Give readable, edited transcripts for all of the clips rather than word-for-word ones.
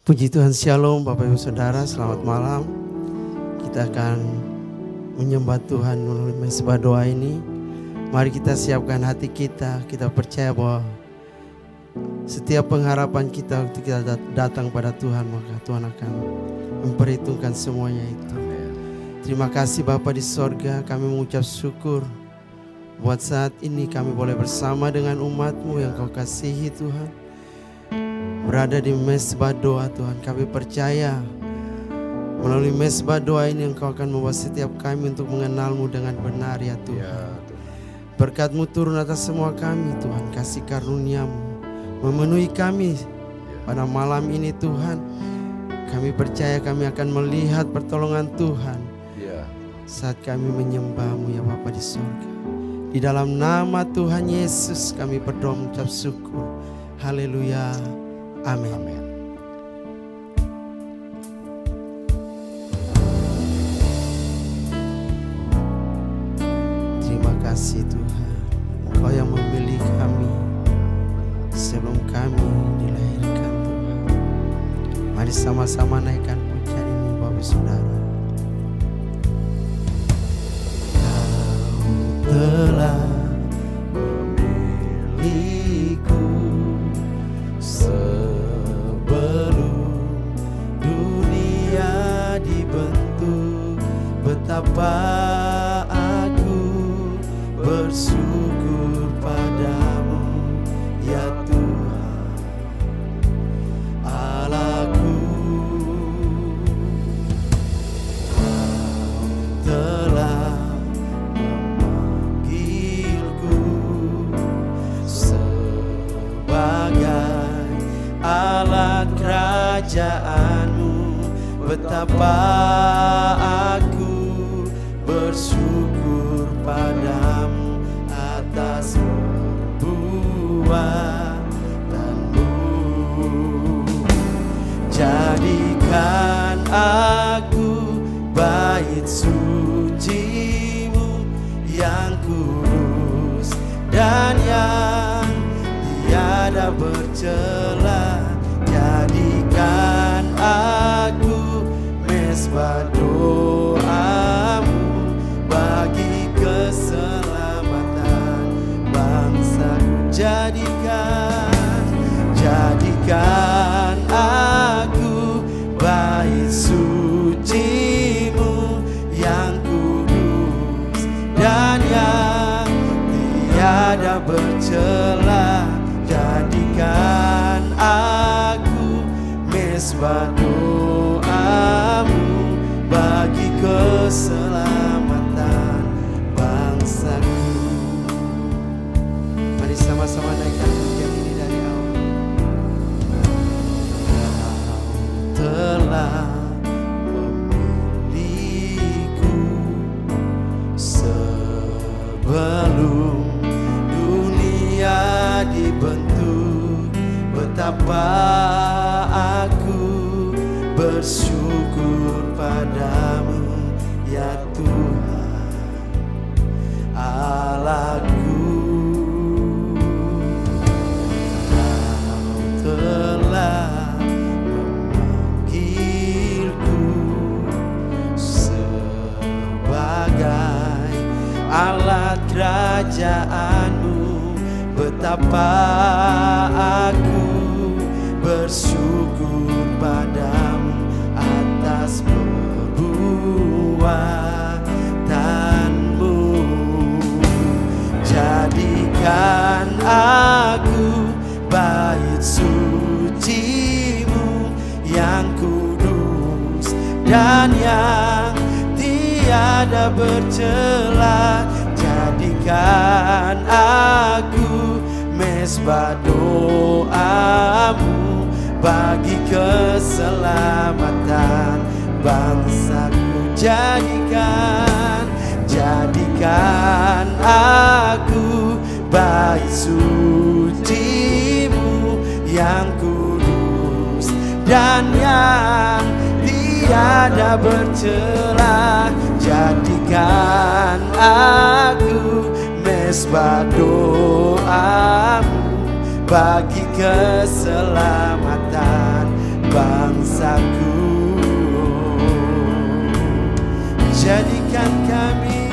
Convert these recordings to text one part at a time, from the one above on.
Puji Tuhan, Shalom Bapak Ibu Saudara, selamat malam. Kita akan menyembah Tuhan melalui mesbah doa ini. Mari kita siapkan hati kita. Kita percaya bahwa setiap pengharapan kita untuk kita datang pada Tuhan, maka Tuhan akan memperhitungkan semuanya itu. Terima kasih Bapa di sorga, kami mengucap syukur buat saat ini kami boleh bersama dengan umat-Mu yang Kau kasihi Tuhan. Berada di mesbah doa Tuhan, kami percaya melalui mesbah doa ini Engkau akan membawa setiap kami untuk mengenal-Mu dengan benar ya Tuhan. Berkat-Mu turun atas semua kami Tuhan, kasih karunia-Mu memenuhi kami pada malam ini Tuhan. Kami percaya kami akan melihat pertolongan Tuhan saat kami menyembah-Mu ya Bapa di surga. Di dalam nama Tuhan Yesus kami berdoa mengucap syukur. Haleluya. Amin. Terima kasih Tuhan, Engkau yang memilih kami sebelum kami dilahirkan Tuhan. Mari sama-sama naikkan pujian ini Bapak Saudara. Kau telah memilihku sebelum dunia dibentuk. Betapa aku bersyukur padamu ya Tuhan Allahku. Kau telah memanggilku sebagai alat kerajaan-Mu. Betapa aku bersyukur padamu atas perbuatanmu. Jadikan aku bait suci-Mu yang kudus dan yang tiada bercela. Jadikan aku mesbah doa-Mu bagi keselamatan bangsaku. Jadikan aku bait suci-Mu yang kudus dan yang tiada bercela. Jadikan aku mesbah doa-Mu bagi keselamatan bangsaku. Mari sama-sama naikkan pujian ini dari awal. Kau telah memilihku sebelum dunia dibentuk. Betapa aku bersyukur padamu ya Tuhan Allahku. Kau telah memanggilku sebagai alat kerajaan-Mu. Betapa aku bersyukur padamu atas perbuatanmu. Jadikan aku bait suci-Mu yang kudus dan yang tiada bercela. Jadikan aku mesbah doa-Mu bagi keselamatan bangsaku. Jadikan aku bait suci-Mu yang kudus dan yang tiada bercela. Jadikan aku mesbah doa-Mu bagi keselamatan bangsaku. Jadikan kami,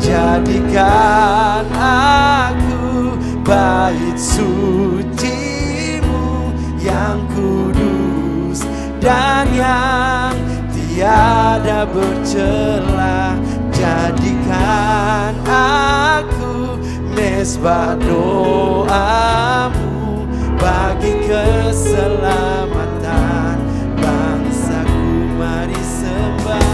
jadikan aku bait suci-Mu yang kudus dan yang tiada bercela. Jadikan aku mezbah doa-Mu bagi keselamatan bangsaku. Mari sembah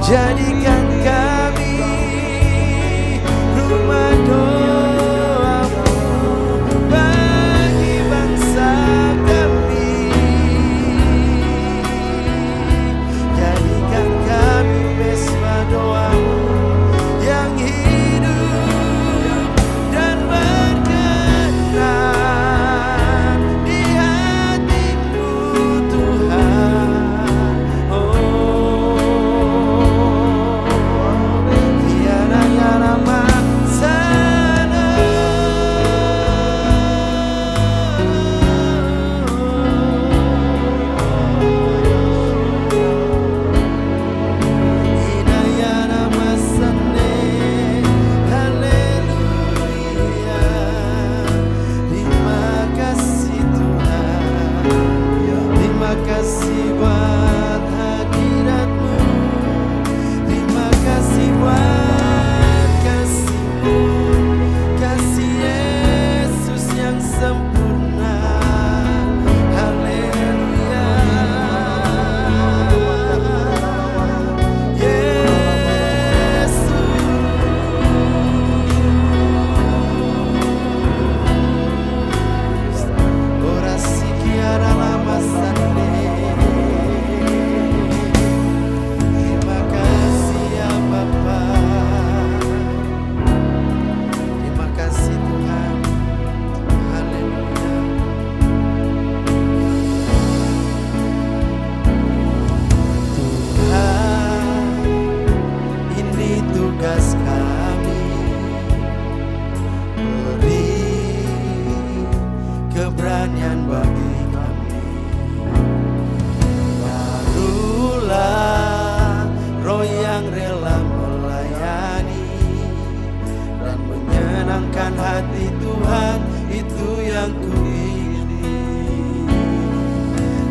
jadikan kami rumah doa-Mu bagi bangsa kami. Jadikan kami mezbah doa-Mu yang hidup dan berkenan di hati-Mu Tuhan. Hati Tuhan, itu yang kuingini.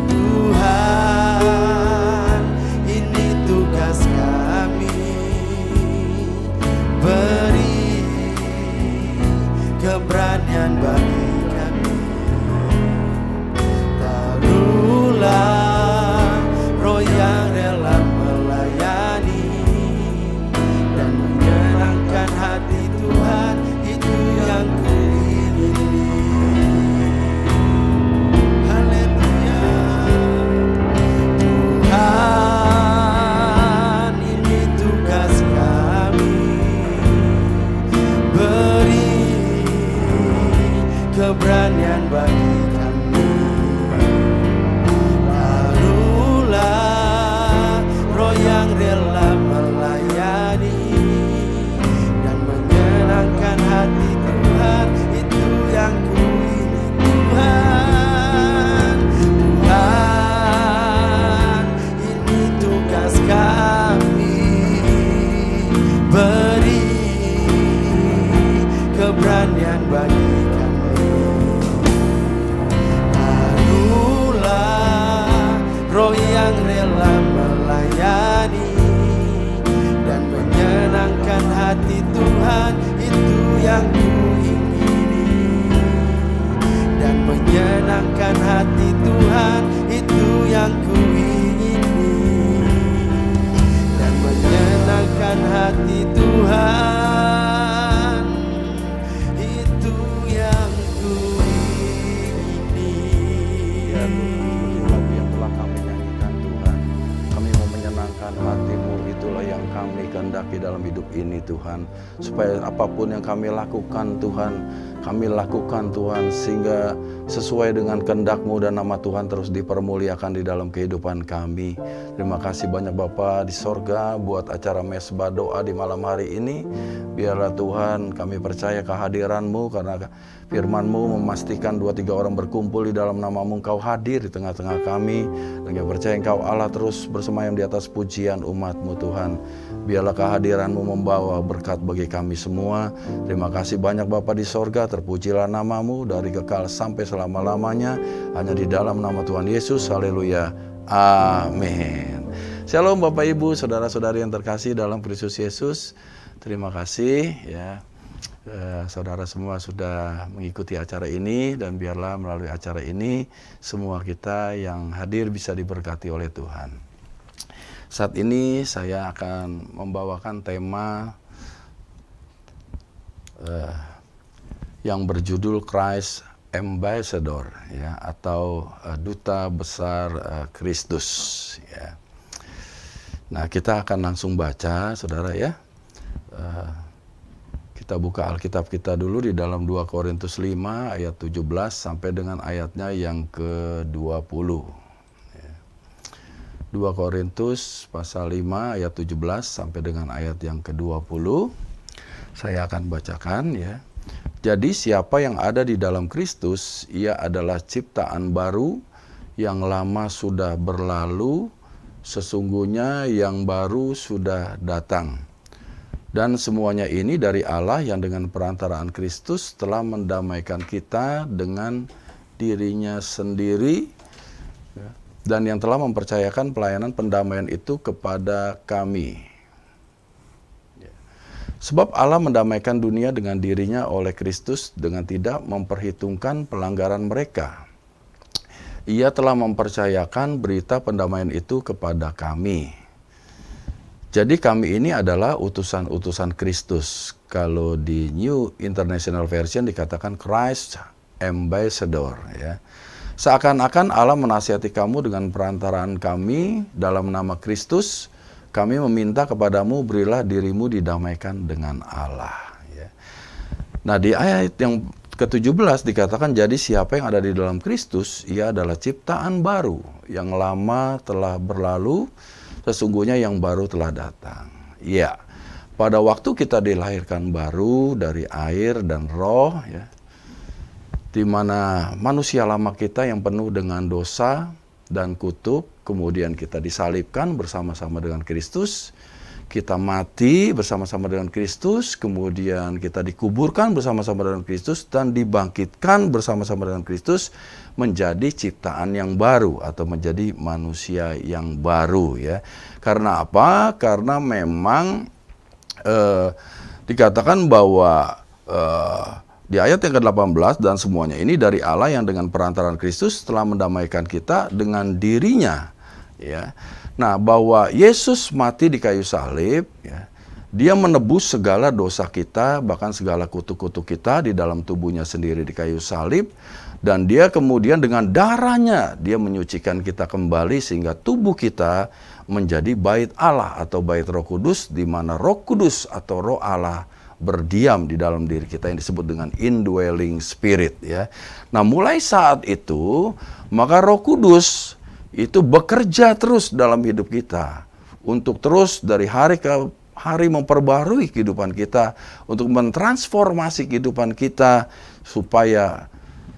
Tuhan, ini tugas kami, beri keberanian bagi kami. Taruhlah roh yang rela melayani dan menyenangkan hati Tuhan, yang kuingini. Haleluya. Tuhan, ini tugas kami, beri keberanian bagi kami. Taruhlah roh yang rela melayani dan menyenangkan hati Tuhan, itu yang kuingini. Tuhan, Tuhan, ini tugas kami, beri keberanian bagi kami. Taruhlah roh yang rela melayani dan menyenangkan hati Tuhan, itu yang kuingini. Dan menyenangkan hati Tuhan, itu yang kuingini. Dan menyenangkan hati Tuhan, itu yang kuingini. Lagu yang telah kami nyanyikan Tuhan, kami mau menyenangkan hati-Mu, itulah yang kami kehendaki dalam hidup ini Tuhan. Supaya apapun yang kami lakukan Tuhan, kami lakukan Tuhan, sehingga sesuai dengan kehendak-Mu dan nama Tuhan terus dipermuliakan di dalam kehidupan kami. Terima kasih banyak Bapa di sorga buat acara mesbah doa di malam hari ini. Biarlah Tuhan kami percaya kehadiran-Mu, karena firman-Mu memastikan 2-3 orang berkumpul di dalam nama-Mu, Engkau hadir di tengah-tengah kami. Dan kami percaya Engkau Allah terus bersemayam di atas pujian umat-Mu Tuhan. Biarlah kehadiran-Mu membawa berkat bagi kami semua. Terima kasih banyak Bapa di sorga, terpujilah nama-Mu dari kekal sampai selama-lamanya. Hanya di dalam nama Tuhan Yesus, haleluya, amin. Shalom Bapak Ibu, saudara-saudari yang terkasih dalam Kristus Yesus. Terima kasih ya. Saudara semua sudah mengikuti acara ini, dan biarlah melalui acara ini semua kita yang hadir bisa diberkati oleh Tuhan. Saat ini saya akan membawakan tema yang berjudul Christ Ambassador, ya, atau duta besar Kristus, ya. Nah, kita akan langsung baca, saudara ya. Kita buka Alkitab kita dulu di dalam 2 Korintus 5 ayat 17 sampai dengan ayatnya yang ke-20. 2 Korintus pasal 5 ayat 17 sampai dengan ayat yang ke-20. Saya akan bacakan ya. Jadi siapa yang ada di dalam Kristus, ia adalah ciptaan baru, yang lama sudah berlalu, sesungguhnya yang baru sudah datang. Dan semuanya ini dari Allah yang dengan perantaraan Kristus telah mendamaikan kita dengan dirinya sendiri, dan yang telah mempercayakan pelayanan pendamaian itu kepada kami. Sebab Allah mendamaikan dunia dengan dirinya oleh Kristus dengan tidak memperhitungkan pelanggaran mereka. Ia telah mempercayakan berita pendamaian itu kepada kami. Jadi kami ini adalah utusan-utusan Kristus. Kalau di New International Version dikatakan Christ Ambassador, ya. Seakan-akan Allah menasihati kamu dengan perantaraan kami dalam nama Kristus. Kami meminta kepadamu, berilah dirimu didamaikan dengan Allah. Ya. Nah, di ayat yang ke-17 dikatakan, jadi siapa yang ada di dalam Kristus, ia adalah ciptaan baru. Yang lama telah berlalu, sesungguhnya yang baru telah datang. Ya, pada waktu kita dilahirkan baru dari air dan roh, ya, di mana manusia lama kita yang penuh dengan dosa dan kutuk, kemudian kita disalibkan bersama-sama dengan Kristus, kita mati bersama-sama dengan Kristus, kemudian kita dikuburkan bersama-sama dengan Kristus, dan dibangkitkan bersama-sama dengan Kristus menjadi ciptaan yang baru atau menjadi manusia yang baru, ya. Karena apa? Karena memang dikatakan bahwa di ayat yang ke-18, dan semuanya ini dari Allah yang dengan perantaraan Kristus telah mendamaikan kita dengan dirinya, ya. Nah, bahwa Yesus mati di kayu salib, ya, dia menebus segala dosa kita, bahkan segala kutuk-kutuk kita di dalam tubuhnya sendiri di kayu salib, dan dia kemudian dengan darahnya dia menyucikan kita kembali sehingga tubuh kita menjadi bait Allah atau bait Roh Kudus, di mana Roh Kudus atau Roh Allah berdiam di dalam diri kita, yang disebut dengan indwelling spirit, ya. Nah, mulai saat itu maka Roh Kudus itu bekerja terus dalam hidup kita untuk terus dari hari ke hari memperbarui kehidupan kita, untuk mentransformasi kehidupan kita supaya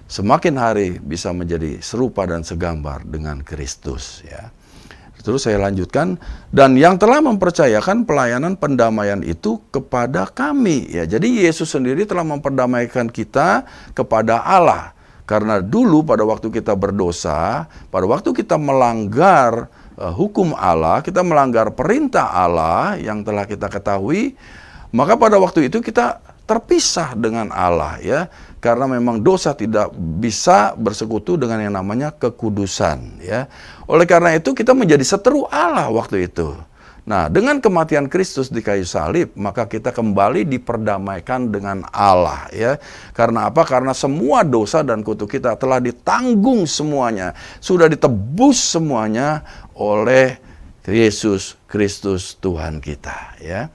semakin hari bisa menjadi serupa dan segambar dengan Kristus, ya. Terus saya lanjutkan, dan yang telah mempercayakan pelayanan pendamaian itu kepada kami, ya. Jadi Yesus sendiri telah memperdamaikan kita kepada Allah. Karena dulu pada waktu kita berdosa, pada waktu kita melanggar hukum Allah, kita melanggar perintah Allah yang telah kita ketahui, maka pada waktu itu kita terpisah dengan Allah, ya. Karena memang dosa tidak bisa bersekutu dengan yang namanya kekudusan, ya. Oleh karena itu kita menjadi seteru Allah waktu itu. Nah, dengan kematian Kristus di kayu salib, maka kita kembali diperdamaikan dengan Allah, ya. Karena apa? Karena semua dosa dan kutuk kita telah ditanggung semuanya, sudah ditebus semuanya oleh Yesus Kristus Tuhan kita, ya.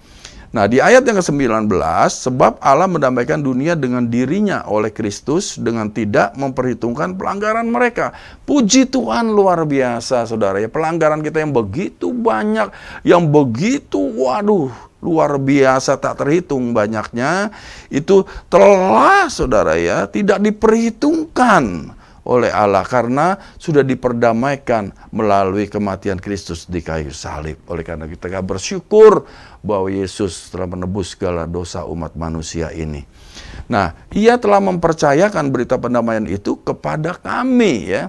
Nah, di ayat yang ke-19, sebab Allah mendamaikan dunia dengan dirinya oleh Kristus dengan tidak memperhitungkan pelanggaran mereka. Puji Tuhan, luar biasa, saudara, ya. Pelanggaran kita yang begitu banyak, yang begitu, waduh, luar biasa, tak terhitung banyaknya, itu telah, saudara, ya, tidak diperhitungkan oleh Allah karena sudah diperdamaikan melalui kematian Kristus di kayu salib. Oleh karena kita bersyukur bahwa Yesus telah menebus segala dosa umat manusia ini. Nah, Ia telah mempercayakan berita pendamaian itu kepada kami, ya.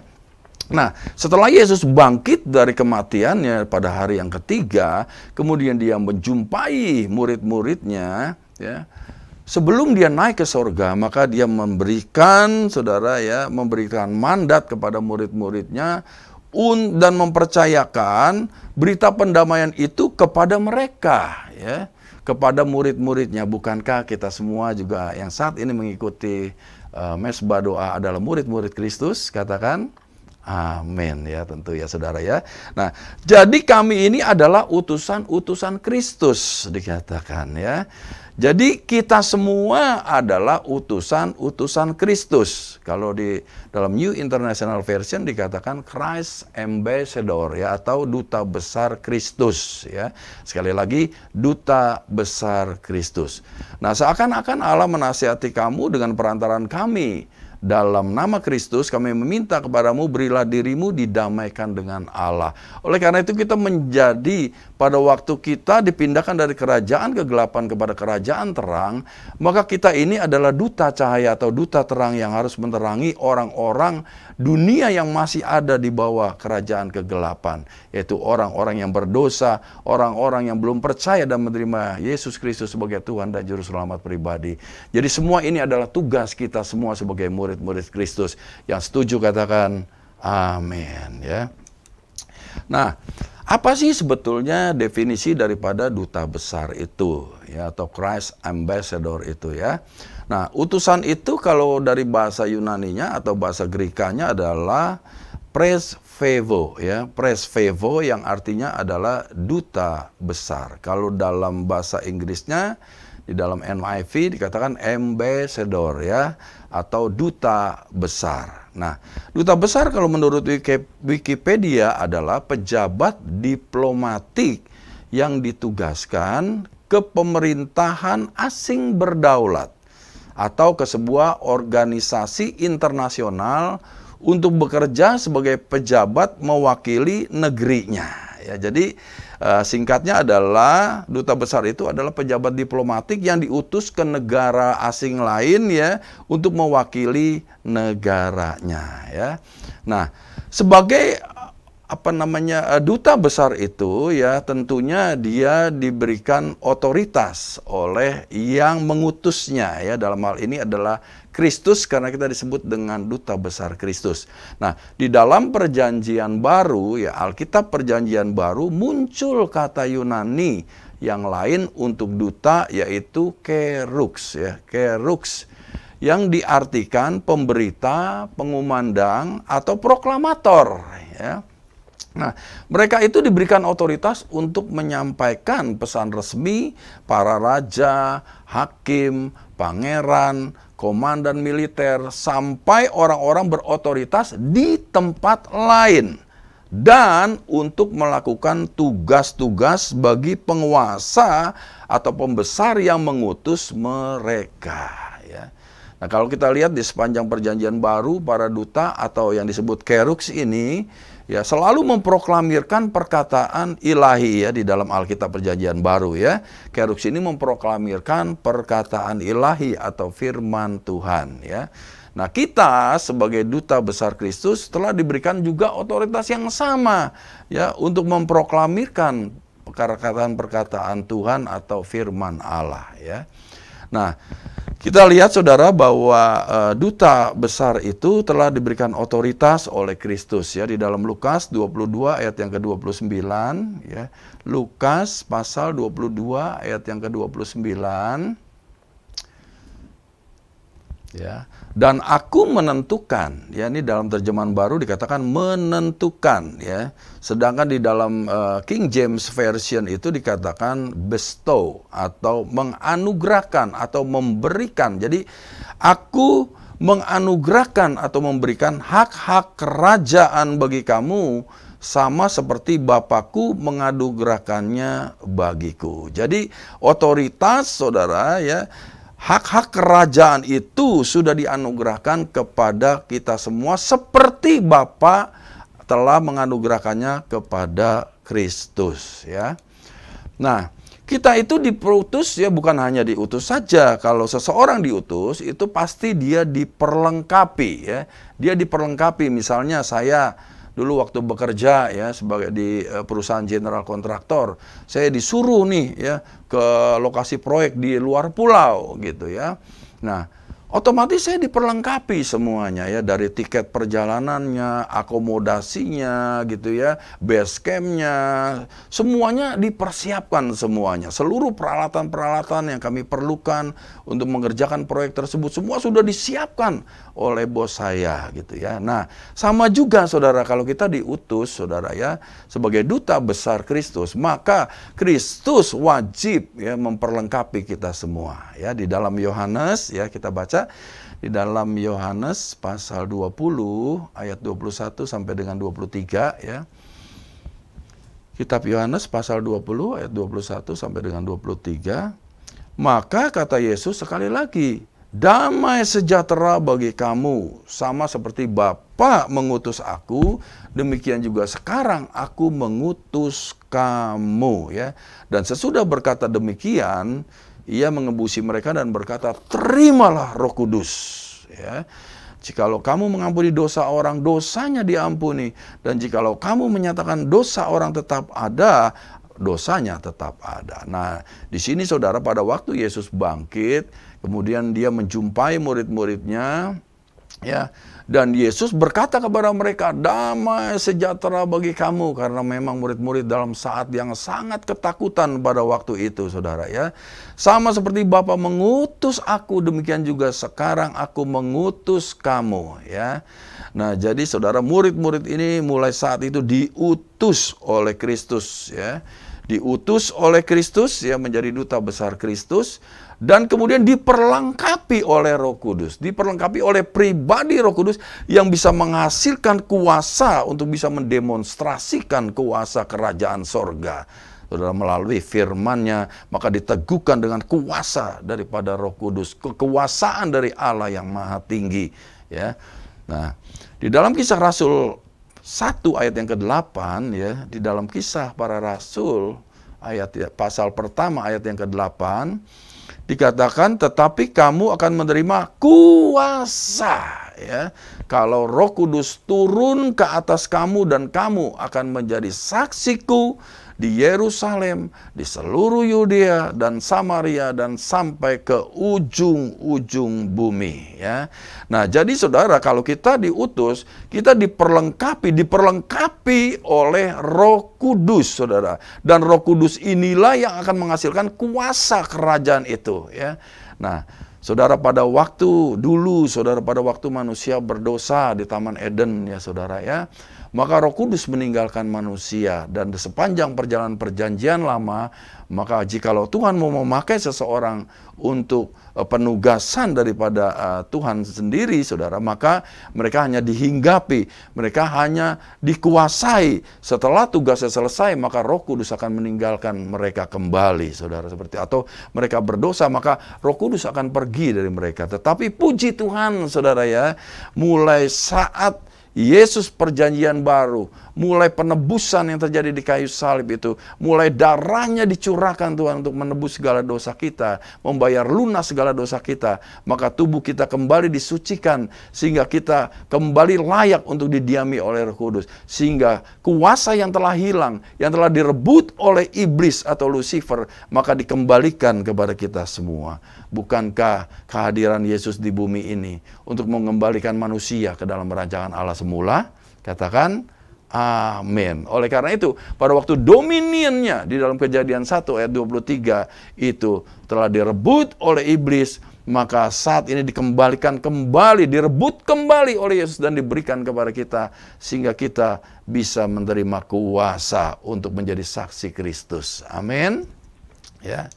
Nah, setelah Yesus bangkit dari kematiannya pada hari yang ketiga, kemudian Dia menjumpai murid-muridnya, ya. Sebelum Dia naik ke sorga, maka Dia memberikan, saudara, ya, memberikan mandat kepada murid-muridnya dan mempercayakan berita pendamaian itu kepada mereka, ya, kepada murid-muridnya. Bukankah kita semua juga yang saat ini mengikuti mesbah doa adalah murid-murid Kristus? Katakan amin, ya, tentu, ya, saudara, ya. Nah, jadi kami ini adalah utusan-utusan Kristus, dikatakan, ya. Jadi kita semua adalah utusan-utusan Kristus. Kalau di dalam New International Version dikatakan Christ Ambassador, ya, atau duta besar Kristus, ya. Sekali lagi, duta besar Kristus. Nah, seakan-akan Allah menasihati kamu dengan perantaran kami. Dalam nama Kristus kami meminta kepadamu, berilah dirimu didamaikan dengan Allah. Oleh karena itu kita menjadi, pada waktu kita dipindahkan dari kerajaan kegelapan kepada kerajaan terang, maka kita ini adalah duta cahaya atau duta terang yang harus menerangi orang-orang dunia yang masih ada di bawah kerajaan kegelapan, yaitu orang-orang yang berdosa, orang-orang yang belum percaya dan menerima Yesus Kristus sebagai Tuhan dan Juru Selamat pribadi. Jadi semua ini adalah tugas kita semua sebagai murid-murid Kristus. Yang setuju katakan amin, ya. Nah, apa sih sebetulnya definisi daripada duta besar itu, ya, atau Christ Ambassador itu, ya? Nah, utusan itu kalau dari bahasa Yunaninya atau bahasa Grekanya adalah presvevo, ya, presvevo yang artinya adalah duta besar. Kalau dalam bahasa Inggrisnya di dalam NIV dikatakan ambassador, ya, atau duta besar. Nah, duta besar kalau menurut Wikipedia adalah pejabat diplomatik yang ditugaskan ke pemerintahan asing berdaulat atau ke sebuah organisasi internasional untuk bekerja sebagai pejabat mewakili negerinya. Ya, jadi singkatnya adalah duta besar itu adalah pejabat diplomatik yang diutus ke negara asing lain, ya, untuk mewakili negaranya, ya. Nah, sebagai duta besar itu, ya, tentunya dia diberikan otoritas oleh yang mengutusnya, ya. Dalam hal ini adalah Kristus karena kita disebut dengan duta besar Kristus. Nah, di dalam perjanjian baru, ya, Alkitab perjanjian baru muncul kata Yunani yang lain untuk duta, yaitu kerux, ya, kerux, yang diartikan pemberita, pengumandang atau proklamator, ya. Nah, mereka itu diberikan otoritas untuk menyampaikan pesan resmi para raja, hakim, pangeran, komandan militer, sampai orang-orang berotoritas di tempat lain. Dan untuk melakukan tugas-tugas bagi penguasa atau pembesar yang mengutus mereka, ya. Nah, kalau kita lihat di sepanjang perjanjian baru, para duta atau yang disebut kerux ini, ya, selalu memproklamirkan perkataan ilahi, ya, di dalam Alkitab perjanjian baru, ya. Kerux ini memproklamirkan perkataan ilahi atau firman Tuhan, ya. Nah, kita sebagai duta besar Kristus telah diberikan juga otoritas yang sama, ya, untuk memproklamirkan perkataan-perkataan Tuhan atau firman Allah, ya. Nah, kita lihat, saudara, bahwa duta besar itu telah diberikan otoritas oleh Kristus, ya, di dalam Lukas 22 ayat yang ke-29, ya. Lukas pasal 22 ayat yang ke-29. Ya, dan aku menentukan, ya ini dalam terjemahan baru dikatakan menentukan, ya. Sedangkan di dalam King James Version itu dikatakan bestow atau menganugerahkan atau memberikan. Jadi aku menganugerahkan atau memberikan hak-hak kerajaan bagi kamu sama seperti Bapakku menganugerahkannya bagiku. Jadi otoritas, saudara, ya, hak-hak kerajaan itu sudah dianugerahkan kepada kita semua seperti Bapa telah menganugerahkannya kepada Kristus, ya. Nah, kita itu diutus, ya, bukan hanya diutus saja. Kalau seseorang diutus itu pasti dia diperlengkapi, ya. Dia diperlengkapi. Misalnya saya dulu waktu bekerja, ya, sebagai di perusahaan general kontraktor, saya disuruh nih, ya, ke lokasi proyek di luar pulau gitu, ya. Nah, otomatis saya diperlengkapi semuanya, ya, dari tiket perjalanannya, akomodasinya gitu, ya, base campnya, semuanya dipersiapkan semuanya. Seluruh peralatan-peralatan yang kami perlukan untuk mengerjakan proyek tersebut semua sudah disiapkan oleh bos saya gitu, ya. Nah, sama juga saudara, kalau kita diutus, saudara, ya, sebagai duta besar Kristus, maka Kristus wajib, ya, memperlengkapi kita semua, ya. Di dalam Yohanes, ya, kita baca di dalam Yohanes pasal 20 ayat 21 sampai dengan 23, ya. Kitab Yohanes pasal 20 ayat 21 sampai dengan 23. Maka kata Yesus sekali lagi, damai sejahtera bagi kamu, sama seperti Bapa mengutus aku, demikian juga sekarang aku mengutus kamu, ya. Dan sesudah berkata demikian, ia mengebusi mereka dan berkata, terimalah Roh Kudus, ya. Jikalau kamu mengampuni dosa orang, dosanya diampuni. Dan jikalau kamu menyatakan dosa orang tetap ada, dosanya tetap ada. Nah, di sini saudara, pada waktu Yesus bangkit, kemudian dia menjumpai murid-muridnya, ya, dan Yesus berkata kepada mereka, damai sejahtera bagi kamu, karena memang murid-murid dalam saat yang sangat ketakutan pada waktu itu, saudara, ya. Sama seperti Bapa mengutus aku, demikian juga sekarang aku mengutus kamu, ya. Nah, jadi saudara, murid-murid ini mulai saat itu diutus oleh Kristus, ya. Diutus oleh Kristus, ya, menjadi duta besar Kristus, dan kemudian diperlengkapi oleh Roh Kudus, diperlengkapi oleh pribadi Roh Kudus yang bisa menghasilkan kuasa untuk bisa mendemonstrasikan kuasa kerajaan sorga. Saudara, melalui firman-Nya, maka diteguhkan dengan kuasa daripada Roh Kudus, kekuasaan dari Allah yang maha tinggi, ya. Nah, di dalam Kisah Rasul 1 ayat yang ke-8, ya, di dalam Kisah Para Rasul ayat, ya, pasal pertama ayat yang ke-8 dikatakan, tetapi kamu akan menerima kuasa, ya, kalau Roh Kudus turun ke atas kamu, dan kamu akan menjadi saksiku di Yerusalem, di seluruh Yudea dan Samaria, dan sampai ke ujung-ujung bumi, ya. Nah, jadi saudara, kalau kita diutus, kita diperlengkapi oleh Roh Kudus, saudara. Dan Roh Kudus inilah yang akan menghasilkan kuasa kerajaan itu, ya. Nah, saudara, pada waktu dulu, saudara, pada waktu manusia berdosa di Taman Eden, ya, saudara, ya, maka Roh Kudus meninggalkan manusia, dan sepanjang perjalanan perjanjian lama, maka jikalau Tuhan mau memakai seseorang untuk penugasan daripada Tuhan sendiri, saudara, maka mereka hanya dihinggapi, mereka hanya dikuasai. Setelah tugasnya selesai, maka Roh Kudus akan meninggalkan mereka kembali, saudara, seperti, atau mereka berdosa, maka Roh Kudus akan pergi dari mereka. Tetapi puji Tuhan, saudara, ya, mulai saat Yesus perjanjian baru, mulai penebusan yang terjadi di kayu salib itu, mulai darahnya dicurahkan Tuhan untuk menebus segala dosa kita, membayar lunas segala dosa kita, maka tubuh kita kembali disucikan, sehingga kita kembali layak untuk didiami oleh Roh Kudus, sehingga kuasa yang telah hilang, yang telah direbut oleh iblis atau Lucifer, maka dikembalikan kepada kita semua. Bukankah kehadiran Yesus di bumi ini untuk mengembalikan manusia ke dalam rancangan Allah semula? Katakan amin. Oleh karena itu, pada waktu dominionnya di dalam Kejadian 1 ayat 23 itu telah direbut oleh iblis, maka saat ini dikembalikan kembali, direbut kembali oleh Yesus dan diberikan kepada kita, sehingga kita bisa menerima kuasa untuk menjadi saksi Kristus. Amin. Ya.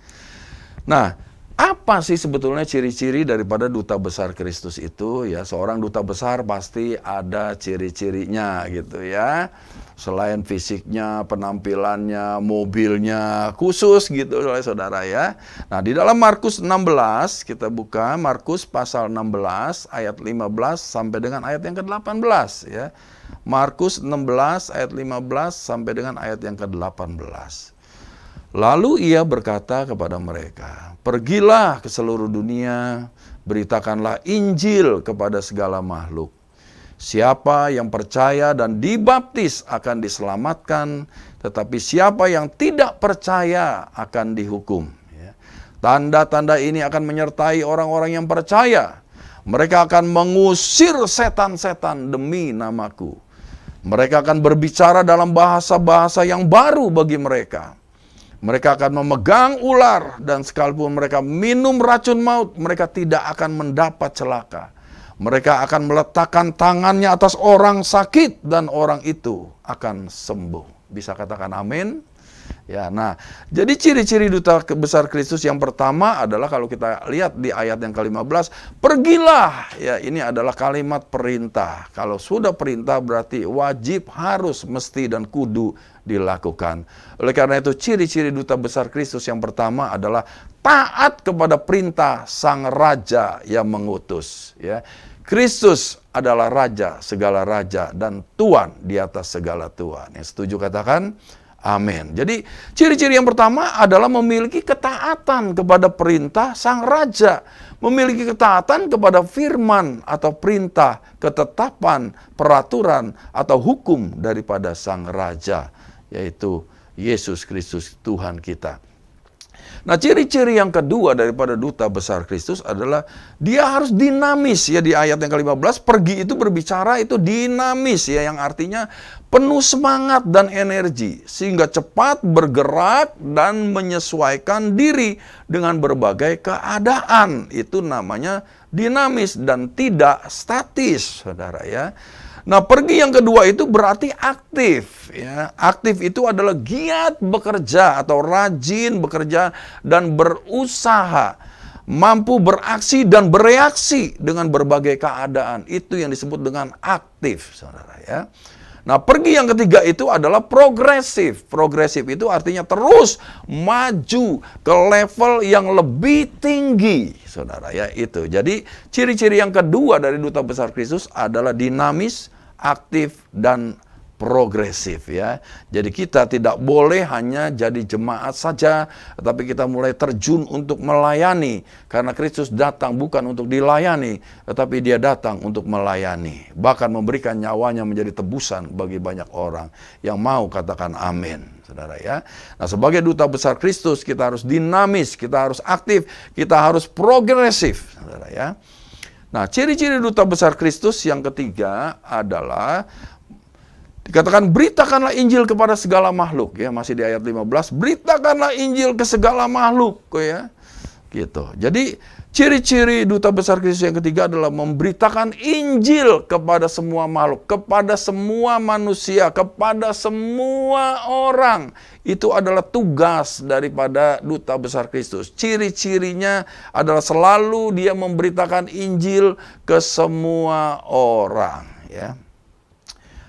Nah, apa sih sebetulnya ciri-ciri daripada duta besar Kristus itu? Ya, seorang duta besar pasti ada ciri-cirinya gitu ya. Selain fisiknya, penampilannya, mobilnya khusus gitu oleh saudara ya. Nah, di dalam Markus 16, kita buka Markus pasal 16 ayat 15 sampai dengan ayat yang ke-18 ya. Markus 16 ayat 15 sampai dengan ayat yang ke-18. Lalu ia berkata kepada mereka, "Pergilah ke seluruh dunia, beritakanlah Injil kepada segala makhluk. Siapa yang percaya dan dibaptis akan diselamatkan, tetapi siapa yang tidak percaya akan dihukum. Tanda-tanda ini akan menyertai orang-orang yang percaya. Mereka akan mengusir setan-setan demi namaku. Mereka akan berbicara dalam bahasa-bahasa yang baru bagi mereka. Mereka akan memegang ular, dan sekalipun mereka minum racun maut, mereka tidak akan mendapat celaka. Mereka akan meletakkan tangannya atas orang sakit, dan orang itu akan sembuh." Bisa katakan amin? Ya, nah, jadi ciri-ciri duta besar Kristus yang pertama adalah kalau kita lihat di ayat yang ke-15, pergilah. Ya, ini adalah kalimat perintah. Kalau sudah perintah berarti wajib, harus, mesti, dan kudu dilakukan. Oleh karena itu ciri-ciri duta besar Kristus yang pertama adalah taat kepada perintah Sang Raja yang mengutus. Ya, Kristus adalah Raja segala raja dan Tuan di atas segala Tuan. Yang setuju katakan amin. Jadi ciri-ciri yang pertama adalah memiliki ketaatan kepada perintah Sang Raja. Memiliki ketaatan kepada firman atau perintah, ketetapan, peraturan atau hukum daripada Sang Raja, yaitu Yesus Kristus Tuhan kita. Nah, ciri-ciri yang kedua daripada duta besar Kristus adalah dia harus dinamis ya. Di ayat yang ke-15, pergi itu berbicara itu dinamis ya, yang artinya penuh semangat dan energi sehingga cepat bergerak dan menyesuaikan diri dengan berbagai keadaan. Itu namanya dinamis dan tidak statis, saudara ya. Nah, pergi yang kedua itu berarti aktif. Ya. Aktif itu adalah giat bekerja atau rajin bekerja dan berusaha. Mampu beraksi dan bereaksi dengan berbagai keadaan. Itu yang disebut dengan aktif, saudara ya. Nah, pergi yang ketiga itu adalah progresif. Progresif itu artinya terus maju ke level yang lebih tinggi, saudara ya, itu. Jadi, ciri-ciri yang kedua dari duta besar Kristus adalah dinamis, aktif, dan progresif ya. Jadi kita tidak boleh hanya jadi jemaat saja, tetapi kita mulai terjun untuk melayani. Karena Kristus datang bukan untuk dilayani, tetapi dia datang untuk melayani. Bahkan memberikan nyawanya menjadi tebusan bagi banyak orang yang mau katakan amin, saudara ya. Nah, sebagai duta besar Kristus kita harus dinamis, kita harus aktif, kita harus progresif, saudara ya. Nah, ciri-ciri duta besar Kristus yang ketiga adalah dikatakan beritakanlah Injil kepada segala makhluk ya, masih di ayat 15, beritakanlah Injil ke segala makhluk ya. Gitu. Jadi ciri-ciri duta besar Kristus yang ketiga adalah memberitakan Injil kepada semua makhluk, kepada semua manusia, kepada semua orang. Itu adalah tugas daripada duta besar Kristus. Ciri-cirinya adalah selalu dia memberitakan Injil ke semua orang ya.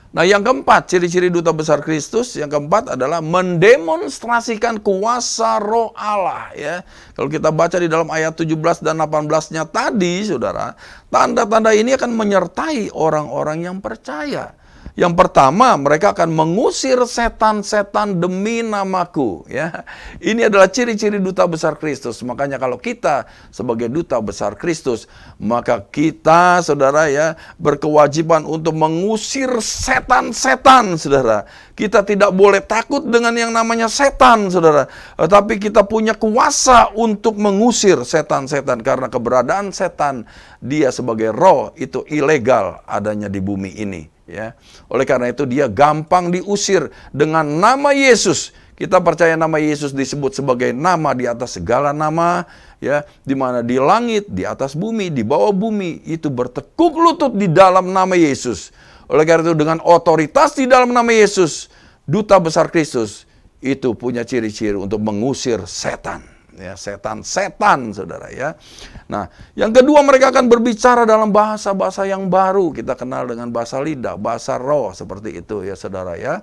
Nah, yang keempat, ciri-ciri duta besar Kristus yang keempat adalah mendemonstrasikan kuasa Roh Allah ya. Kalau kita baca di dalam ayat 17 dan 18-nya tadi, saudara, tanda-tanda ini akan menyertai orang-orang yang percaya. Yang pertama, mereka akan mengusir setan-setan demi namaku ya. Ini adalah ciri-ciri duta besar Kristus. Makanya kalau kita sebagai duta besar Kristus, maka kita, saudara ya, berkewajiban untuk mengusir setan-setan, saudara. Kita tidak boleh takut dengan yang namanya setan, saudara. Tetapi kita punya kuasa untuk mengusir setan-setan. Karena keberadaan setan, dia sebagai roh, itu ilegal adanya di bumi ini. Ya. Oleh karena itu dia gampang diusir. Dengan nama Yesus Kita percaya nama Yesus disebut sebagai nama di atas segala nama, ya, di mana di langit, di atas bumi, di bawah bumi itu bertekuk lutut di dalam nama Yesus. Oleh karena itu dengan otoritas di dalam nama Yesus, duta besar Kristus itu punya ciri-ciri untuk mengusir setan. Ya, setan-setan, saudara ya. Nah, yang kedua mereka akan berbicara dalam bahasa-bahasa yang baru. Kita kenal dengan bahasa lidah, bahasa roh, seperti itu ya, saudara ya.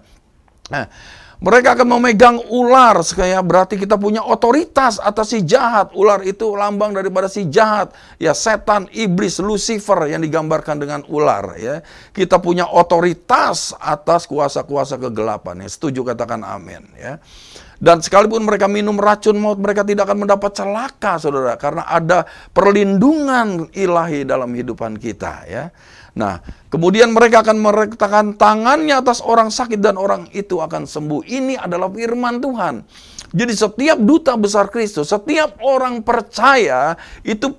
Nah, mereka akan memegang ular, kayak berarti kita punya otoritas atas si jahat. Ular itu lambang daripada si jahat, ya, setan, iblis, Lucifer yang digambarkan dengan ular, ya. Kita punya otoritas atas kuasa-kuasa kegelapan. Ya. Setuju, katakan amin, ya. Dan sekalipun mereka minum racun maut, mereka tidak akan mendapat celaka, saudara, karena ada perlindungan ilahi dalam kehidupan kita, ya. Nah, kemudian mereka akan meletakkan tangannya atas orang sakit dan orang itu akan sembuh. Ini adalah firman Tuhan. Jadi setiap duta besar Kristus, setiap orang percaya itu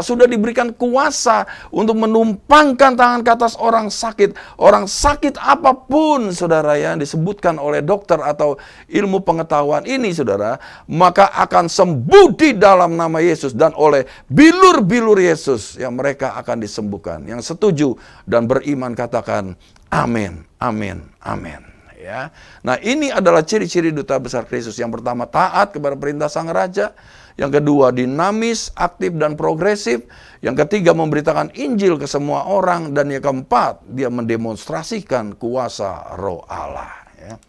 sudah diberikan kuasa untuk menumpangkan tangan ke atas orang sakit. Orang sakit apapun, saudara, yang disebutkan oleh dokter atau ilmu pengetahuan ini, saudara, maka akan sembuh di dalam nama Yesus dan oleh bilur-bilur Yesus yang mereka akan disembuhkan. Yang setuju dan beriman katakan amin, amin, amin. Ya. Nah, ini adalah ciri-ciri duta besar Kristus. Yang pertama, taat kepada perintah Sang Raja. Yang kedua, dinamis, aktif, dan progresif. Yang ketiga, memberitakan Injil ke semua orang. Dan yang keempat, dia mendemonstrasikan kuasa Roh Allah. Ya.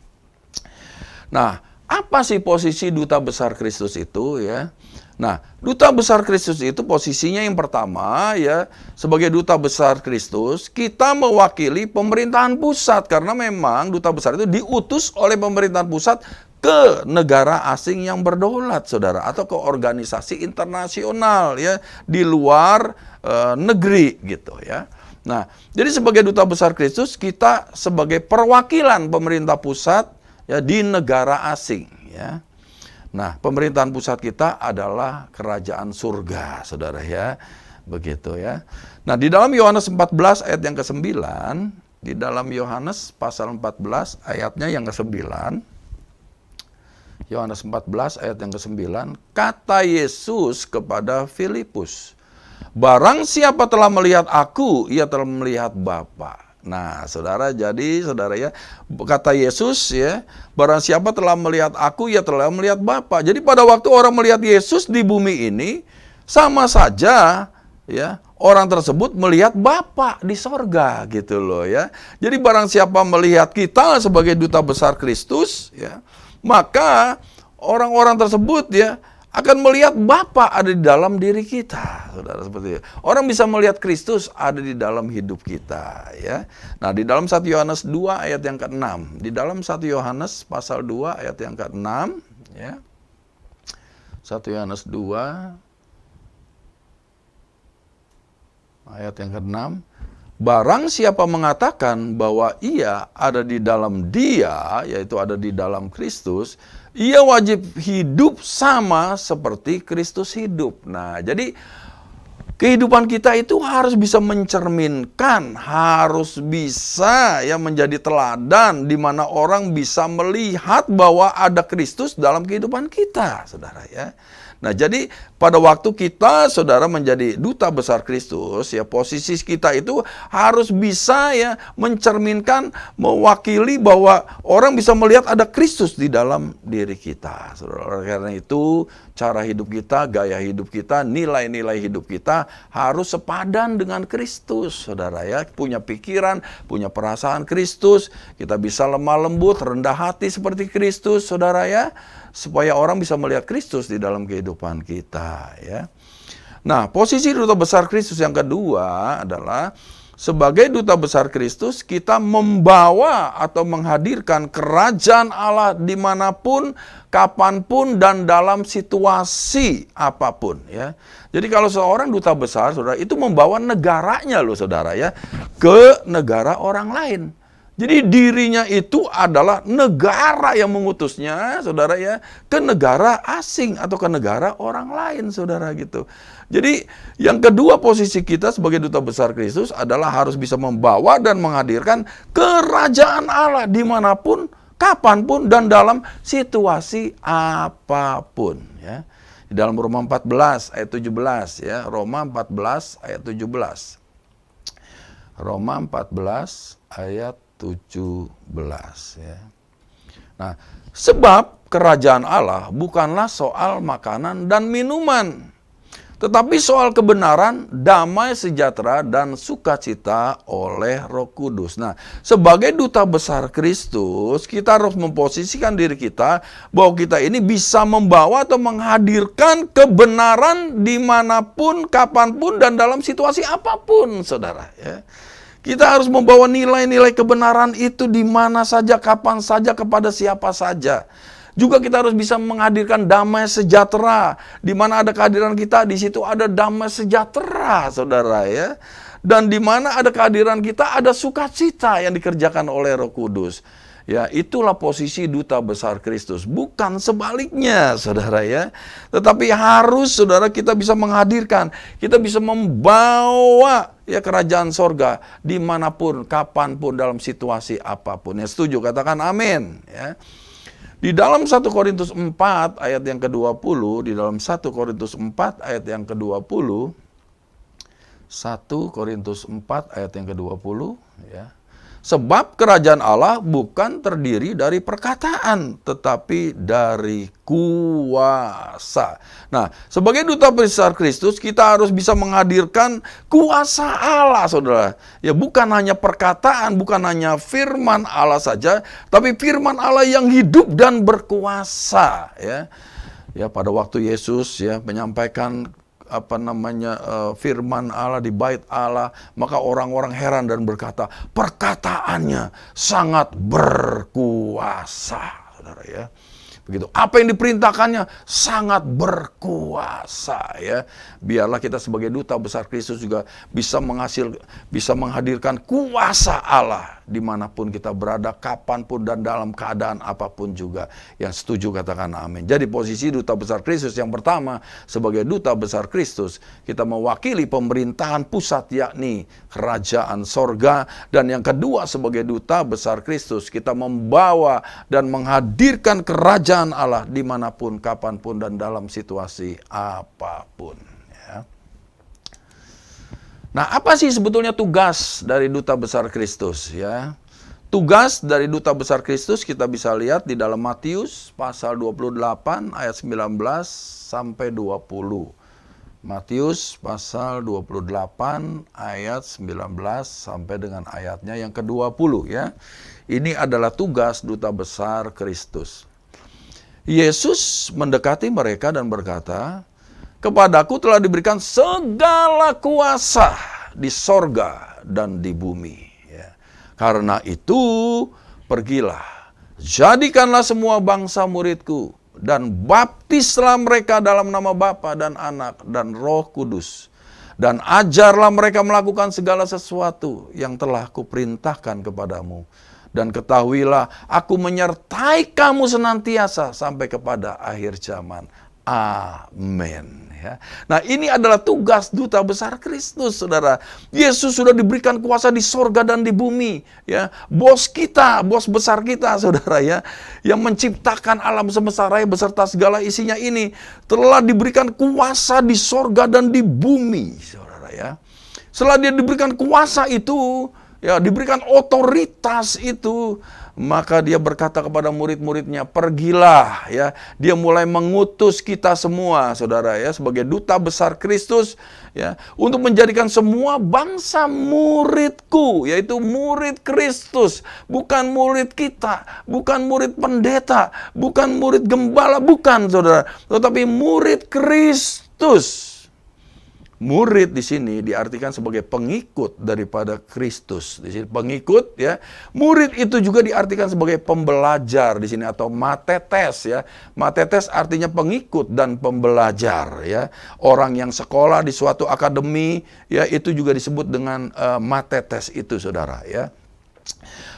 Nah, apa sih posisi duta besar Kristus itu, ya? Nah, duta besar Kristus itu posisinya yang pertama, ya, sebagai duta besar Kristus, kita mewakili pemerintahan pusat, karena memang duta besar itu diutus oleh pemerintahan pusat ke negara asing yang berdaulat, saudara, atau ke organisasi internasional, ya, di luar negeri, gitu, ya. Nah, jadi sebagai duta besar Kristus, kita sebagai perwakilan pemerintah pusat, ya, di negara asing, ya. Nah, pemerintahan pusat kita adalah kerajaan surga, saudara, ya. Begitu, ya. Nah, di dalam Yohanes 14 ayat yang ke-9, di dalam Yohanes pasal 14 ayatnya yang ke-9, Yohanes 14 ayat yang ke-9, kata Yesus kepada Filipus, barang siapa telah melihat aku, ia telah melihat Bapa. Nah, saudara, jadi saudara, ya, kata Yesus, ya, barang siapa telah melihat aku, ia telah melihat Bapa. Jadi pada waktu orang melihat Yesus di bumi ini, sama saja, ya, orang tersebut melihat Bapa di sorga, gitu loh, ya. Jadi barang siapa melihat kita sebagai duta besar Kristus, ya, maka orang-orang tersebut, ya, akan melihat Bapa ada di dalam diri kita, saudara, seperti itu. Orang bisa melihat Kristus ada di dalam hidup kita, ya. Nah, di dalam 1 Yohanes 2 ayat yang ke-6, di dalam 1 Yohanes pasal 2 ayat yang ke-6, ya. 1 Yohanes 2 ayat yang ke-6, barang siapa mengatakan bahwa ia ada di dalam Dia, yaitu ada di dalam Kristus, ia wajib hidup sama seperti Kristus hidup. Nah, jadi kehidupan kita itu harus bisa mencerminkan, harus bisa, ya, menjadi teladan di mana orang bisa melihat bahwa ada Kristus dalam kehidupan kita, saudara, ya. Nah, jadi pada waktu kita, saudara, menjadi duta besar Kristus, ya, posisi kita itu harus bisa, ya, mencerminkan, mewakili bahwa orang bisa melihat ada Kristus di dalam diri kita, saudara. Karena itu cara hidup kita, gaya hidup kita, nilai-nilai hidup kita harus sepadan dengan Kristus, saudara, ya. Punya pikiran, punya perasaan Kristus, kita bisa lemah lembut, rendah hati seperti Kristus, saudara, ya. Supaya orang bisa melihat Kristus di dalam kehidupan kita, ya. Nah, posisi duta besar Kristus yang kedua adalah sebagai duta besar Kristus, kita membawa atau menghadirkan kerajaan Allah dimanapun, kapanpun, dan dalam situasi apapun, ya. Jadi kalau seorang duta besar, saudara, itu membawa negaranya loh, saudara, ya, ke negara orang lain. Jadi dirinya itu adalah negara yang mengutusnya, saudara, ya, ke negara asing atau ke negara orang lain, saudara, gitu. Jadi yang kedua posisi kita sebagai duta besar Kristus adalah harus bisa membawa dan menghadirkan kerajaan Allah dimanapun, kapanpun dan dalam situasi apapun, ya. Di dalam Roma 14 ayat 17, ya. Roma 14 ayat 17. Roma 14 ayat 17, ya. Nah, sebab kerajaan Allah bukanlah soal makanan dan minuman, tetapi soal kebenaran, damai sejahtera, dan sukacita oleh Roh Kudus. Nah, sebagai duta besar Kristus, kita harus memposisikan diri kita bahwa kita ini bisa membawa atau menghadirkan kebenaran dimanapun, kapanpun, dan dalam situasi apapun, saudara. Ya. Kita harus membawa nilai-nilai kebenaran itu di mana saja, kapan saja, kepada siapa saja. Juga kita harus bisa menghadirkan damai sejahtera. Di mana ada kehadiran kita, di situ ada damai sejahtera, saudara, ya. Dan di mana ada kehadiran kita, ada sukacita yang dikerjakan oleh Roh Kudus. Ya, itulah posisi duta besar Kristus. Bukan sebaliknya, saudara, ya. Tetapi harus, saudara, kita bisa menghadirkan, kita bisa membawa, ya, kerajaan sorga dimanapun, kapanpun, dalam situasi apapun. Ya, setuju? Katakan amin, ya. Di dalam 1 Korintus 4 ayat yang ke-20, di dalam 1 Korintus 4 ayat yang ke-20, 1 Korintus 4 ayat yang ke-20, ya. Sebab kerajaan Allah bukan terdiri dari perkataan, tetapi dari kuasa. Nah, sebagai duta besar Kristus, kita harus bisa menghadirkan kuasa Allah, saudara. Ya, bukan hanya perkataan, bukan hanya firman Allah saja, tapi firman Allah yang hidup dan berkuasa. Ya, ya, pada waktu Yesus, ya, menyampaikan firman Allah di bait Allah, maka orang-orang heran dan berkata, perkataannya sangat berkuasa, saudara, ya. Begitu. Apa yang diperintahkannya sangat berkuasa, ya. Biarlah kita sebagai duta besar Kristus juga bisa menghadirkan kuasa Allah dimanapun kita berada, kapanpun, dan dalam keadaan apapun juga. Yang setuju katakan amin. Jadi posisi duta besar Kristus yang pertama, sebagai duta besar Kristus, kita mewakili pemerintahan pusat, yakni kerajaan sorga. Dan yang kedua, sebagai duta besar Kristus, kita membawa dan menghadirkan kerajaan Allah dimanapun, kapanpun, dan dalam situasi apapun. Ya. Nah, apa sih sebetulnya tugas dari duta besar Kristus? Ya, tugas dari duta besar Kristus kita bisa lihat di dalam Matius pasal 28 ayat 19 sampai 20. Matius pasal 28 ayat 19 sampai dengan ayatnya yang ke-20, ya. Ini adalah tugas duta besar Kristus. Yesus mendekati mereka dan berkata, kepadaku telah diberikan segala kuasa di sorga dan di bumi. Ya. Karena itu, pergilah, jadikanlah semua bangsa muridku, dan baptislah mereka dalam nama Bapa dan Anak dan Roh Kudus. Dan ajarlah mereka melakukan segala sesuatu yang telah kuperintahkan kepadamu. Dan ketahuilah, aku menyertai kamu senantiasa sampai kepada akhir zaman. Amin. Ya. Nah, ini adalah tugas duta besar Kristus, saudara. Yesus sudah diberikan kuasa di sorga dan di bumi. Ya. Bos kita, bos besar kita, saudara, ya, yang menciptakan alam semesta raya beserta segala isinya ini, telah diberikan kuasa di sorga dan di bumi, saudara, ya. Setelah dia diberikan kuasa itu, ya, diberikan otoritas itu, maka dia berkata kepada murid-muridnya, pergilah, ya. Dia mulai mengutus kita semua, saudara, ya, sebagai duta besar Kristus, ya, untuk menjadikan semua bangsa muridku, yaitu murid Kristus, bukan murid kita, bukan murid pendeta, bukan murid gembala, bukan, saudara, tetapi murid Kristus. Murid di sini diartikan sebagai pengikut daripada Kristus. Di sini pengikut, ya. Murid itu juga diartikan sebagai pembelajar di sini, atau matetes, ya. Matetes artinya pengikut dan pembelajar, ya. Orang yang sekolah di suatu akademi, ya, itu juga disebut dengan matetes itu, saudara, ya.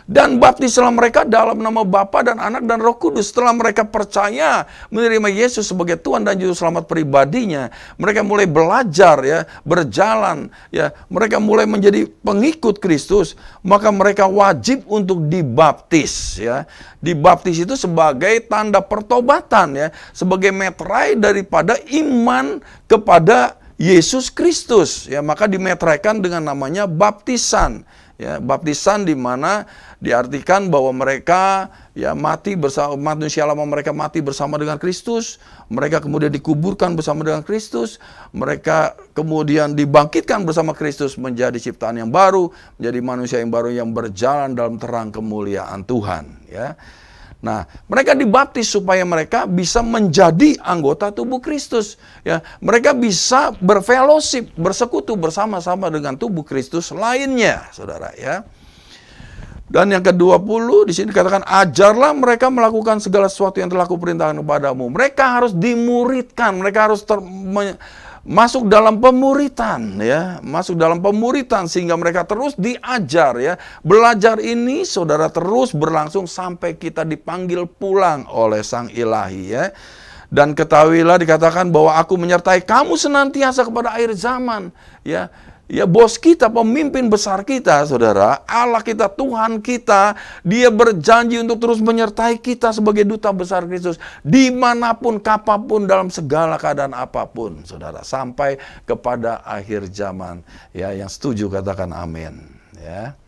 Dan baptislah mereka dalam nama Bapa dan Anak dan Roh Kudus. Setelah mereka percaya menerima Yesus sebagai Tuhan dan Juru Selamat pribadinya, mereka mulai belajar ya, berjalan ya, mereka mulai menjadi pengikut Kristus, maka mereka wajib untuk dibaptis ya. Dibaptis itu sebagai tanda pertobatan ya, sebagai meterai daripada iman kepada Yesus Kristus ya, maka dimeteraikan dengan namanya baptisan. Ya, baptisan di mana diartikan bahwa mereka ya mati bersama, manusia lama mereka mati bersama dengan Kristus, mereka kemudian dikuburkan bersama dengan Kristus, mereka kemudian dibangkitkan bersama Kristus menjadi ciptaan yang baru, menjadi manusia yang baru yang berjalan dalam terang kemuliaan Tuhan ya. Nah, mereka dibaptis supaya mereka bisa menjadi anggota tubuh Kristus. Ya, mereka bisa berfellowship, bersekutu bersama-sama dengan tubuh Kristus lainnya, saudara ya. Dan yang ke-20 di sini dikatakan, ajarlah mereka melakukan segala sesuatu yang telah kuperintahkan kepadamu. Mereka harus dimuridkan, mereka harus masuk dalam pemuritan ya, masuk dalam pemuritan sehingga mereka terus diajar ya. Belajar ini saudara terus berlangsung sampai kita dipanggil pulang oleh Sang Ilahi ya. Dan ketahuilah dikatakan bahwa aku menyertai kamu senantiasa kepada akhir zaman ya. Ya, bos kita, pemimpin besar kita, saudara, Allah kita, Tuhan kita, Dia berjanji untuk terus menyertai kita sebagai duta besar Kristus, dimanapun, kapanpun, dalam segala keadaan apapun, saudara, sampai kepada akhir zaman. Ya, yang setuju katakan amin. Ya.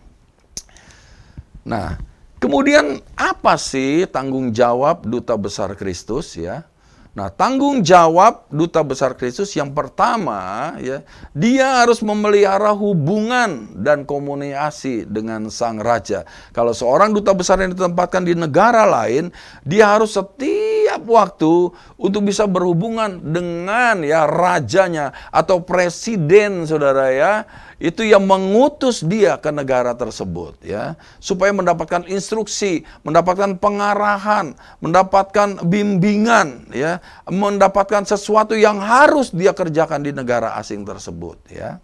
Nah, kemudian apa sih tanggung jawab duta besar Kristus ya? Nah, tanggung jawab duta besar Kristus yang pertama ya, dia harus memelihara hubungan dan komunikasi dengan sang raja. Kalau seorang duta besar yang ditempatkan di negara lain, dia harus setiap waktu untuk bisa berhubungan dengan ya rajanya atau presiden, saudara ya. Itu yang mengutus dia ke negara tersebut ya, supaya mendapatkan instruksi, mendapatkan pengarahan, mendapatkan bimbingan ya, mendapatkan sesuatu yang harus dia kerjakan di negara asing tersebut ya.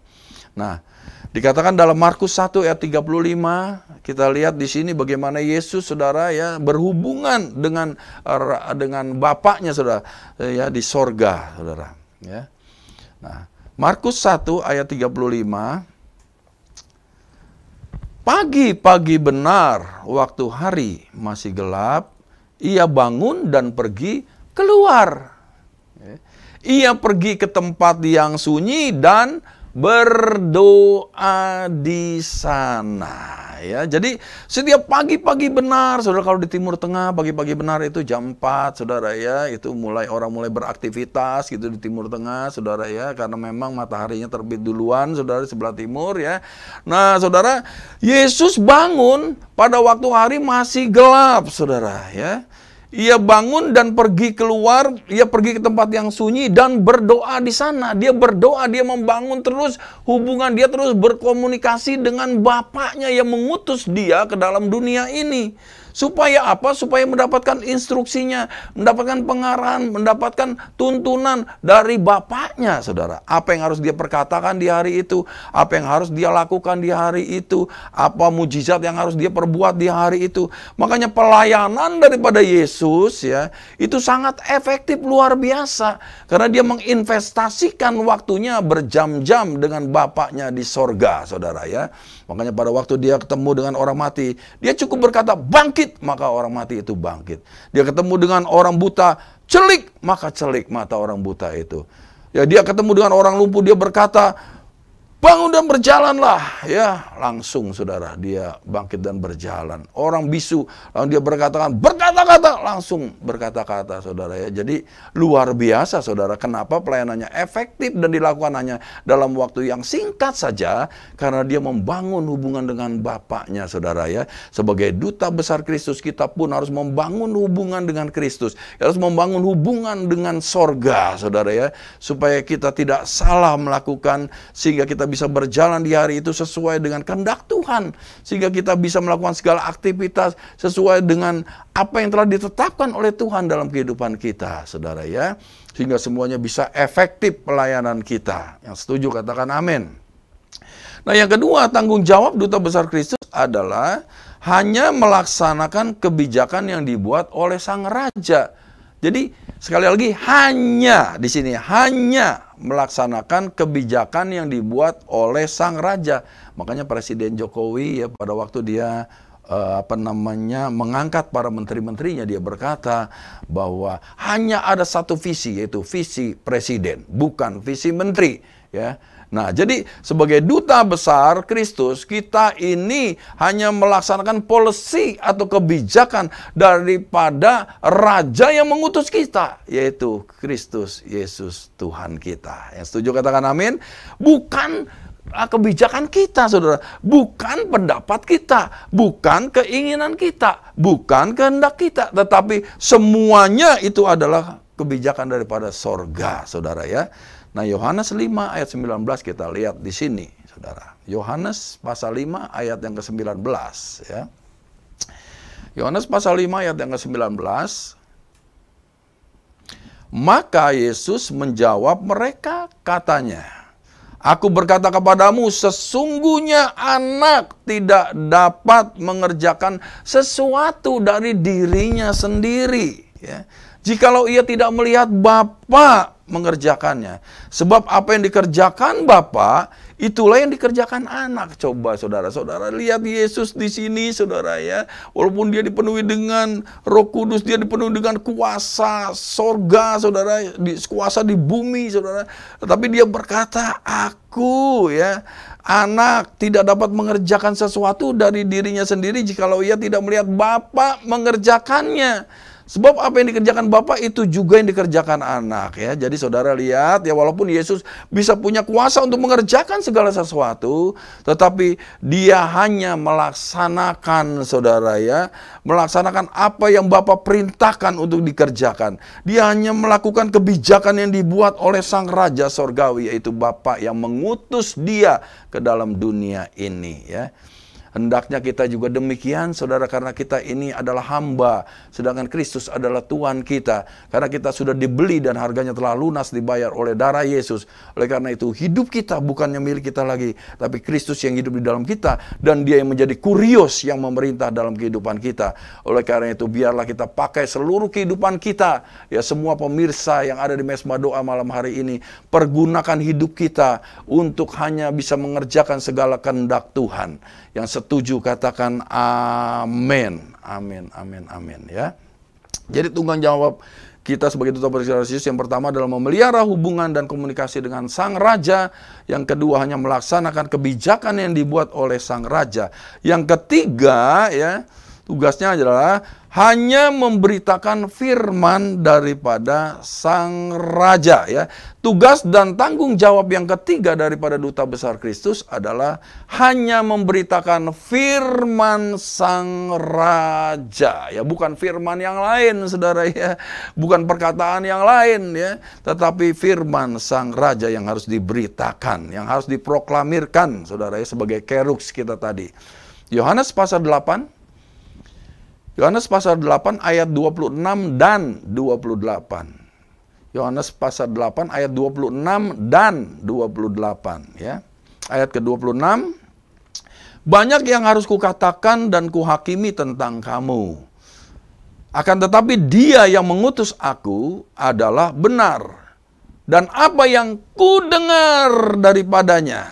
Nah, dikatakan dalam Markus 1 ayat 35, kita lihat di sini bagaimana Yesus saudara ya berhubungan dengan Bapaknya saudara ya di sorga saudara ya. Nah, Markus 1 ayat 35, pagi-pagi benar waktu hari masih gelap, ia bangun dan pergi keluar. Ia pergi ke tempat yang sunyi dan berdoa di sana. Ya, jadi setiap pagi-pagi benar, saudara, kalau di Timur Tengah pagi-pagi benar itu jam 4, saudara ya, itu orang mulai beraktivitas gitu di Timur Tengah, saudara ya, karena memang mataharinya terbit duluan, saudara, di sebelah timur ya. Nah, saudara, Yesus bangun pada waktu hari masih gelap, saudara ya. Ia bangun dan pergi keluar, ia pergi ke tempat yang sunyi dan berdoa di sana. Dia berdoa, dia membangun terus hubungan, dia terus berkomunikasi dengan Bapaknya yang mengutus dia ke dalam dunia ini. Supaya apa? Supaya mendapatkan instruksinya, mendapatkan pengarahan, mendapatkan tuntunan dari Bapaknya, saudara. Apa yang harus dia perkatakan di hari itu, apa yang harus dia lakukan di hari itu, apa mujizat yang harus dia perbuat di hari itu. Makanya pelayanan daripada Yesus ya, itu sangat efektif luar biasa. Karena dia menginvestasikan waktunya berjam-jam dengan Bapaknya di sorga, saudara ya. Makanya pada waktu dia ketemu dengan orang mati, dia cukup berkata, bangkit, maka orang mati itu bangkit. Dia ketemu dengan orang buta, celik, maka celik mata orang buta itu. Ya, dia ketemu dengan orang lumpuh, dia berkata, bangun dan berjalanlah. Ya, langsung saudara, dia bangkit dan berjalan. Orang bisu, lalu dia berkata-kata, langsung berkata-kata, saudara ya. Jadi luar biasa, saudara. Kenapa pelayanannya efektif dan dilakukan hanya dalam waktu yang singkat saja? Karena dia membangun hubungan dengan Bapaknya, saudara ya. Sebagai duta besar Kristus, kita pun harus membangun hubungan dengan Kristus. Harus membangun hubungan dengan sorga, saudara ya. Supaya kita tidak salah melakukan, sehingga kita bisa berjalan di hari itu sesuai dengan kehendak Tuhan, sehingga kita bisa melakukan segala aktivitas sesuai dengan apa yang telah ditetapkan oleh Tuhan dalam kehidupan kita, saudara ya, sehingga semuanya bisa efektif pelayanan kita. Yang setuju katakan amin. Nah, yang kedua, tanggung jawab duta besar Kristus adalah hanya melaksanakan kebijakan yang dibuat oleh sang raja. Jadi sekali lagi hanya di sini hanya melaksanakan kebijakan yang dibuat oleh sang raja. Makanya Presiden Jokowi ya pada waktu dia mengangkat para menteri-menterinya, dia berkata bahwa hanya ada satu visi, yaitu visi presiden, bukan visi menteri, ya. Nah, jadi sebagai duta besar Kristus, kita ini hanya melaksanakan polisi atau kebijakan daripada raja yang mengutus kita, yaitu Kristus Yesus Tuhan kita. Yang setuju katakan amin. Bukan kebijakan kita, saudara. Bukan pendapat kita, bukan keinginan kita, bukan kehendak kita, tetapi semuanya itu adalah kebijakan daripada sorga, saudara ya. Nah, Yohanes 5 ayat 19 kita lihat di sini, saudara. Yohanes pasal 5 ayat yang ke-19 ya. Yohanes pasal 5 ayat yang ke-19. Maka Yesus menjawab mereka, katanya, Aku berkata kepadamu, sesungguhnya anak tidak dapat mengerjakan sesuatu dari dirinya sendiri, ya, jikalau ia tidak melihat Bapa mengerjakannya. Sebab apa yang dikerjakan Bapa, itulah yang dikerjakan anak. Coba saudara-saudara lihat Yesus di sini, saudara ya. Walaupun dia dipenuhi dengan Roh Kudus, dia dipenuhi dengan kuasa sorga, saudara, kuasa di bumi, saudara. Tetapi dia berkata, aku ya, anak tidak dapat mengerjakan sesuatu dari dirinya sendiri jikalau ia tidak melihat Bapa mengerjakannya. Sebab apa yang dikerjakan Bapa itu juga yang dikerjakan anak ya. Jadi saudara lihat ya, walaupun Yesus bisa punya kuasa untuk mengerjakan segala sesuatu, tetapi dia hanya melaksanakan, saudara ya, melaksanakan apa yang Bapa perintahkan untuk dikerjakan. Dia hanya melakukan kebijakan yang dibuat oleh sang raja sorgawi, yaitu Bapa yang mengutus dia ke dalam dunia ini ya. Hendaknya kita juga demikian, saudara, karena kita ini adalah hamba, sedangkan Kristus adalah Tuhan kita. Karena kita sudah dibeli dan harganya telah lunas dibayar oleh darah Yesus. Oleh karena itu, hidup kita bukannya milik kita lagi, tapi Kristus yang hidup di dalam kita, dan dia yang menjadi kurios yang memerintah dalam kehidupan kita. Oleh karena itu, biarlah kita pakai seluruh kehidupan kita, ya semua pemirsa yang ada di Mesbah Doa malam hari ini, pergunakan hidup kita untuk hanya bisa mengerjakan segala kehendak Tuhan. Yang setuju katakan amin, amin, amin, amin ya. Jadi tanggung jawab kita sebagai duta besar Yesus yang pertama adalah memelihara hubungan dan komunikasi dengan sang raja. Yang kedua hanya melaksanakan kebijakan yang dibuat oleh sang raja. Yang ketiga ya, tugasnya adalah hanya memberitakan firman daripada sang raja ya. Tugas dan tanggung jawab yang ketiga daripada duta besar Kristus adalah hanya memberitakan firman sang raja ya, bukan firman yang lain, saudara ya. Bukan perkataan yang lain ya, tetapi firman sang raja yang harus diberitakan, yang harus diproklamirkan, saudara ya, sebagai kerux kita tadi. Yohanes pasal 8 ayat 26 dan 28. Yohanes pasal 8 ayat 26 dan 28 ya. Ayat ke-26. Banyak yang harus kukatakan dan kuhakimi tentang kamu. Akan tetapi dia yang mengutus aku adalah benar. Dan apa yang kudengar daripadanya,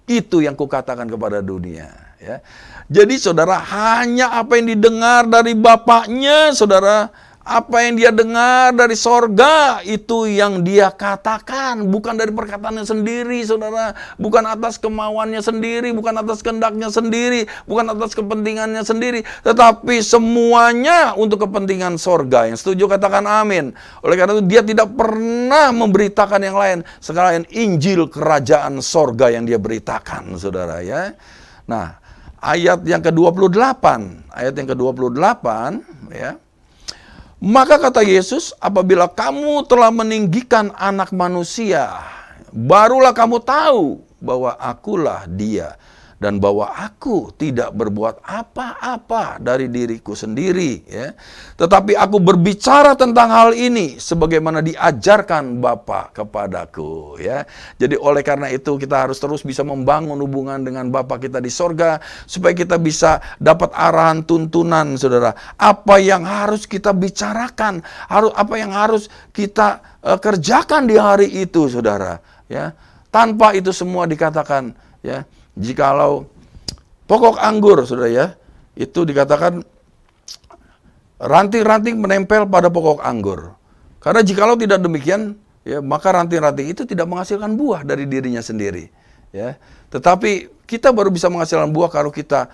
itu yang kukatakan kepada dunia ya. Jadi saudara, hanya apa yang didengar dari Bapaknya, saudara, apa yang dia dengar dari sorga, itu yang dia katakan. Bukan dari perkataannya sendiri, saudara. Bukan atas kemauannya sendiri, bukan atas kehendaknya sendiri, bukan atas kepentingannya sendiri. Tetapi semuanya untuk kepentingan sorga. Yang setuju katakan amin. Oleh karena itu dia tidak pernah memberitakan yang lain selain Injil kerajaan sorga yang dia beritakan, saudara ya. Nah, ayat yang ke-28, ya. Maka kata Yesus, apabila kamu telah meninggikan anak manusia, barulah kamu tahu bahwa akulah dia, dan bahwa aku tidak berbuat apa-apa dari diriku sendiri, ya. Tetapi aku berbicara tentang hal ini sebagaimana diajarkan Bapa kepadaku, ya. Jadi oleh karena itu kita harus terus bisa membangun hubungan dengan Bapa kita di sorga, supaya kita bisa dapat arahan tuntunan, saudara. Apa yang harus kita bicarakan, apa yang harus kita kerjakan di hari itu, saudara, ya. Tanpa itu semua dikatakan, ya, jikalau pokok anggur, saudara, ya, itu dikatakan ranting-ranting menempel pada pokok anggur. Karena jikalau tidak demikian, ya, maka ranting-ranting itu tidak menghasilkan buah dari dirinya sendiri, ya. Tetapi kita baru bisa menghasilkan buah kalau kita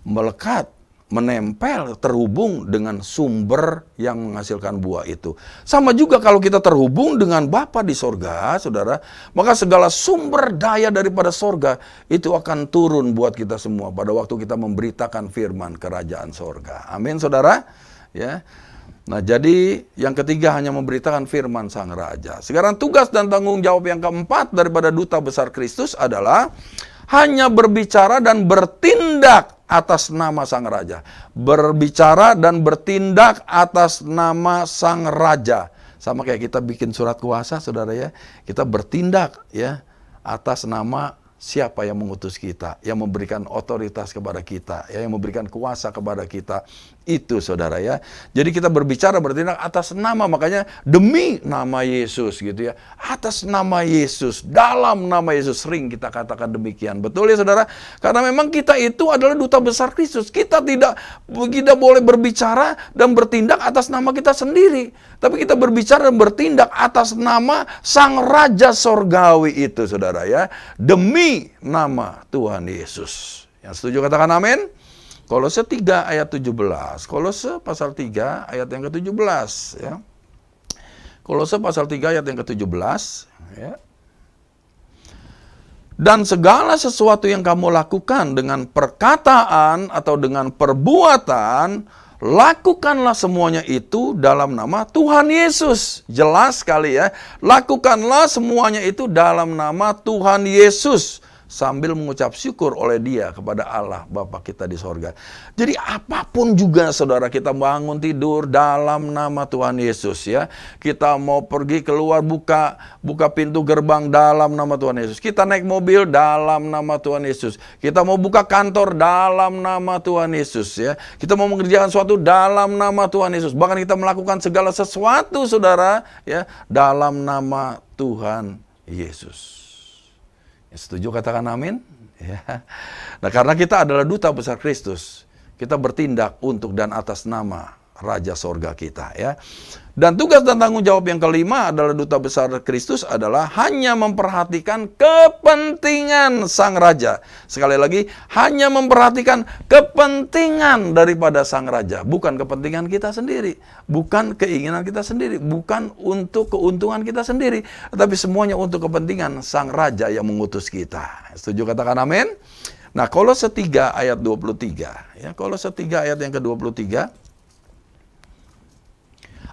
melekat, menempel, terhubung dengan sumber yang menghasilkan buah itu. Sama juga kalau kita terhubung dengan Bapa di sorga, saudara, maka segala sumber daya daripada sorga itu akan turun buat kita semua pada waktu kita memberitakan firman kerajaan sorga. Amin, saudara. Ya. Nah, jadi yang ketiga hanya memberitakan firman Sang Raja. Sekarang tugas dan tanggung jawab yang keempat daripada duta besar Kristus adalah hanya berbicara dan bertindak atas nama Sang Raja. Berbicara dan bertindak atas nama Sang Raja. Sama kayak kita bikin surat kuasa, saudara, ya. Kita bertindak, ya, atas nama siapa yang mengutus kita, yang memberikan otoritas kepada kita, ya, yang memberikan kuasa kepada kita. Itu, saudara, ya. Jadi kita berbicara, bertindak atas nama, makanya demi nama Yesus, gitu, ya. Atas nama Yesus, dalam nama Yesus, sering kita katakan demikian. Betul, ya, saudara? Karena memang kita itu adalah duta besar Kristus. Kita tidak boleh berbicara dan bertindak atas nama kita sendiri. Tapi kita berbicara dan bertindak atas nama Sang Raja Sorgawi itu, saudara, ya. Demi nama Tuhan Yesus. Yang setuju katakan amin. Kolose 3 ayat 17. Kolose pasal 3 ayat yang ke-17, ya. Kolose pasal 3 ayat yang ke-17, ya. Dan segala sesuatu yang kamu lakukan dengan perkataan atau dengan perbuatan, lakukanlah semuanya itu dalam nama Tuhan Yesus. Jelas sekali, ya. Lakukanlah semuanya itu dalam nama Tuhan Yesus, sambil mengucap syukur oleh Dia kepada Allah Bapa kita di sorga. Jadi apapun juga, saudara, kita bangun tidur dalam nama Tuhan Yesus, ya. Kita mau pergi keluar, buka pintu gerbang dalam nama Tuhan Yesus. Kita naik mobil dalam nama Tuhan Yesus. Kita mau buka kantor dalam nama Tuhan Yesus, ya. Kita mau mengerjakan sesuatu dalam nama Tuhan Yesus. Bahkan kita melakukan segala sesuatu, saudara, ya, dalam nama Tuhan Yesus. Setuju katakan amin? Ya. Nah, karena kita adalah duta besar Kristus, kita bertindak untuk dan atas nama Raja Sorga kita, ya. Dan tugas dan tanggung jawab yang kelima adalah duta besar Kristus adalah hanya memperhatikan kepentingan Sang Raja. Sekali lagi, hanya memperhatikan kepentingan daripada Sang Raja, bukan kepentingan kita sendiri, bukan keinginan kita sendiri, bukan untuk keuntungan kita sendiri, tetapi semuanya untuk kepentingan Sang Raja yang mengutus kita. Setuju katakan amin? Nah, Kolose 3 ayat 23, ya. Kolose 3 ayat yang ke-23.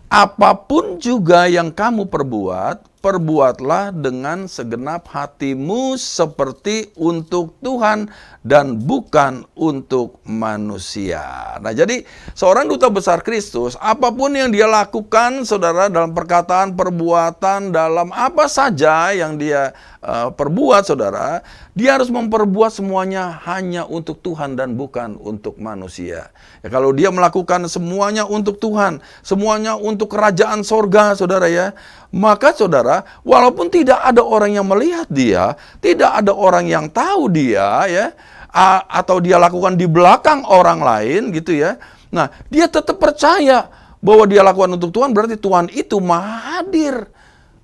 Apapun juga yang kamu perbuat, perbuatlah dengan segenap hatimu seperti untuk Tuhan dan bukan untuk manusia. Nah, jadi seorang duta besar Kristus, apapun yang dia lakukan, saudara, dalam perkataan, perbuatan, dalam apa saja yang dia perbuat, saudara, dia harus memperbuat semuanya hanya untuk Tuhan dan bukan untuk manusia. Ya, kalau dia melakukan semuanya untuk Tuhan, semuanya untuk kerajaan sorga, saudara, ya, maka saudara, walaupun tidak ada orang yang melihat dia, tidak ada orang yang tahu dia, ya, atau dia lakukan di belakang orang lain, gitu, ya. Nah, dia tetap percaya bahwa dia lakukan untuk Tuhan, berarti Tuhan itu maha hadir.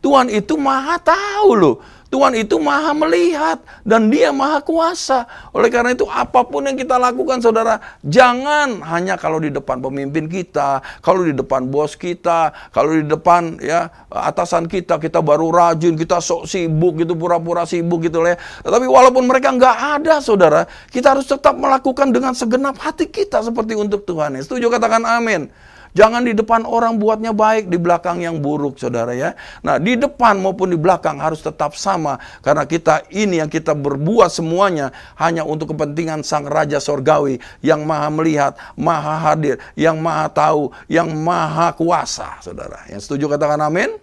Tuhan itu maha tahu, loh. Tuhan itu maha melihat dan Dia maha kuasa. Oleh karena itu apapun yang kita lakukan, saudara, jangan hanya kalau di depan pemimpin kita, kalau di depan bos kita, kalau di depan, ya, atasan kita, kita baru rajin, kita sok sibuk gitu, pura-pura sibuk gitu, ya. Tetapi walaupun mereka nggak ada, saudara, kita harus tetap melakukan dengan segenap hati kita seperti untuk Tuhan. Setuju katakan amin. Jangan di depan orang buatnya baik, di belakang yang buruk, saudara ya. Nah, di depan maupun di belakang harus tetap sama. Karena kita ini yang kita berbuat semuanya hanya untuk kepentingan Sang Raja Sorgawi yang maha melihat, maha hadir, yang maha tahu, yang maha kuasa, saudara. Yang setuju katakan amin?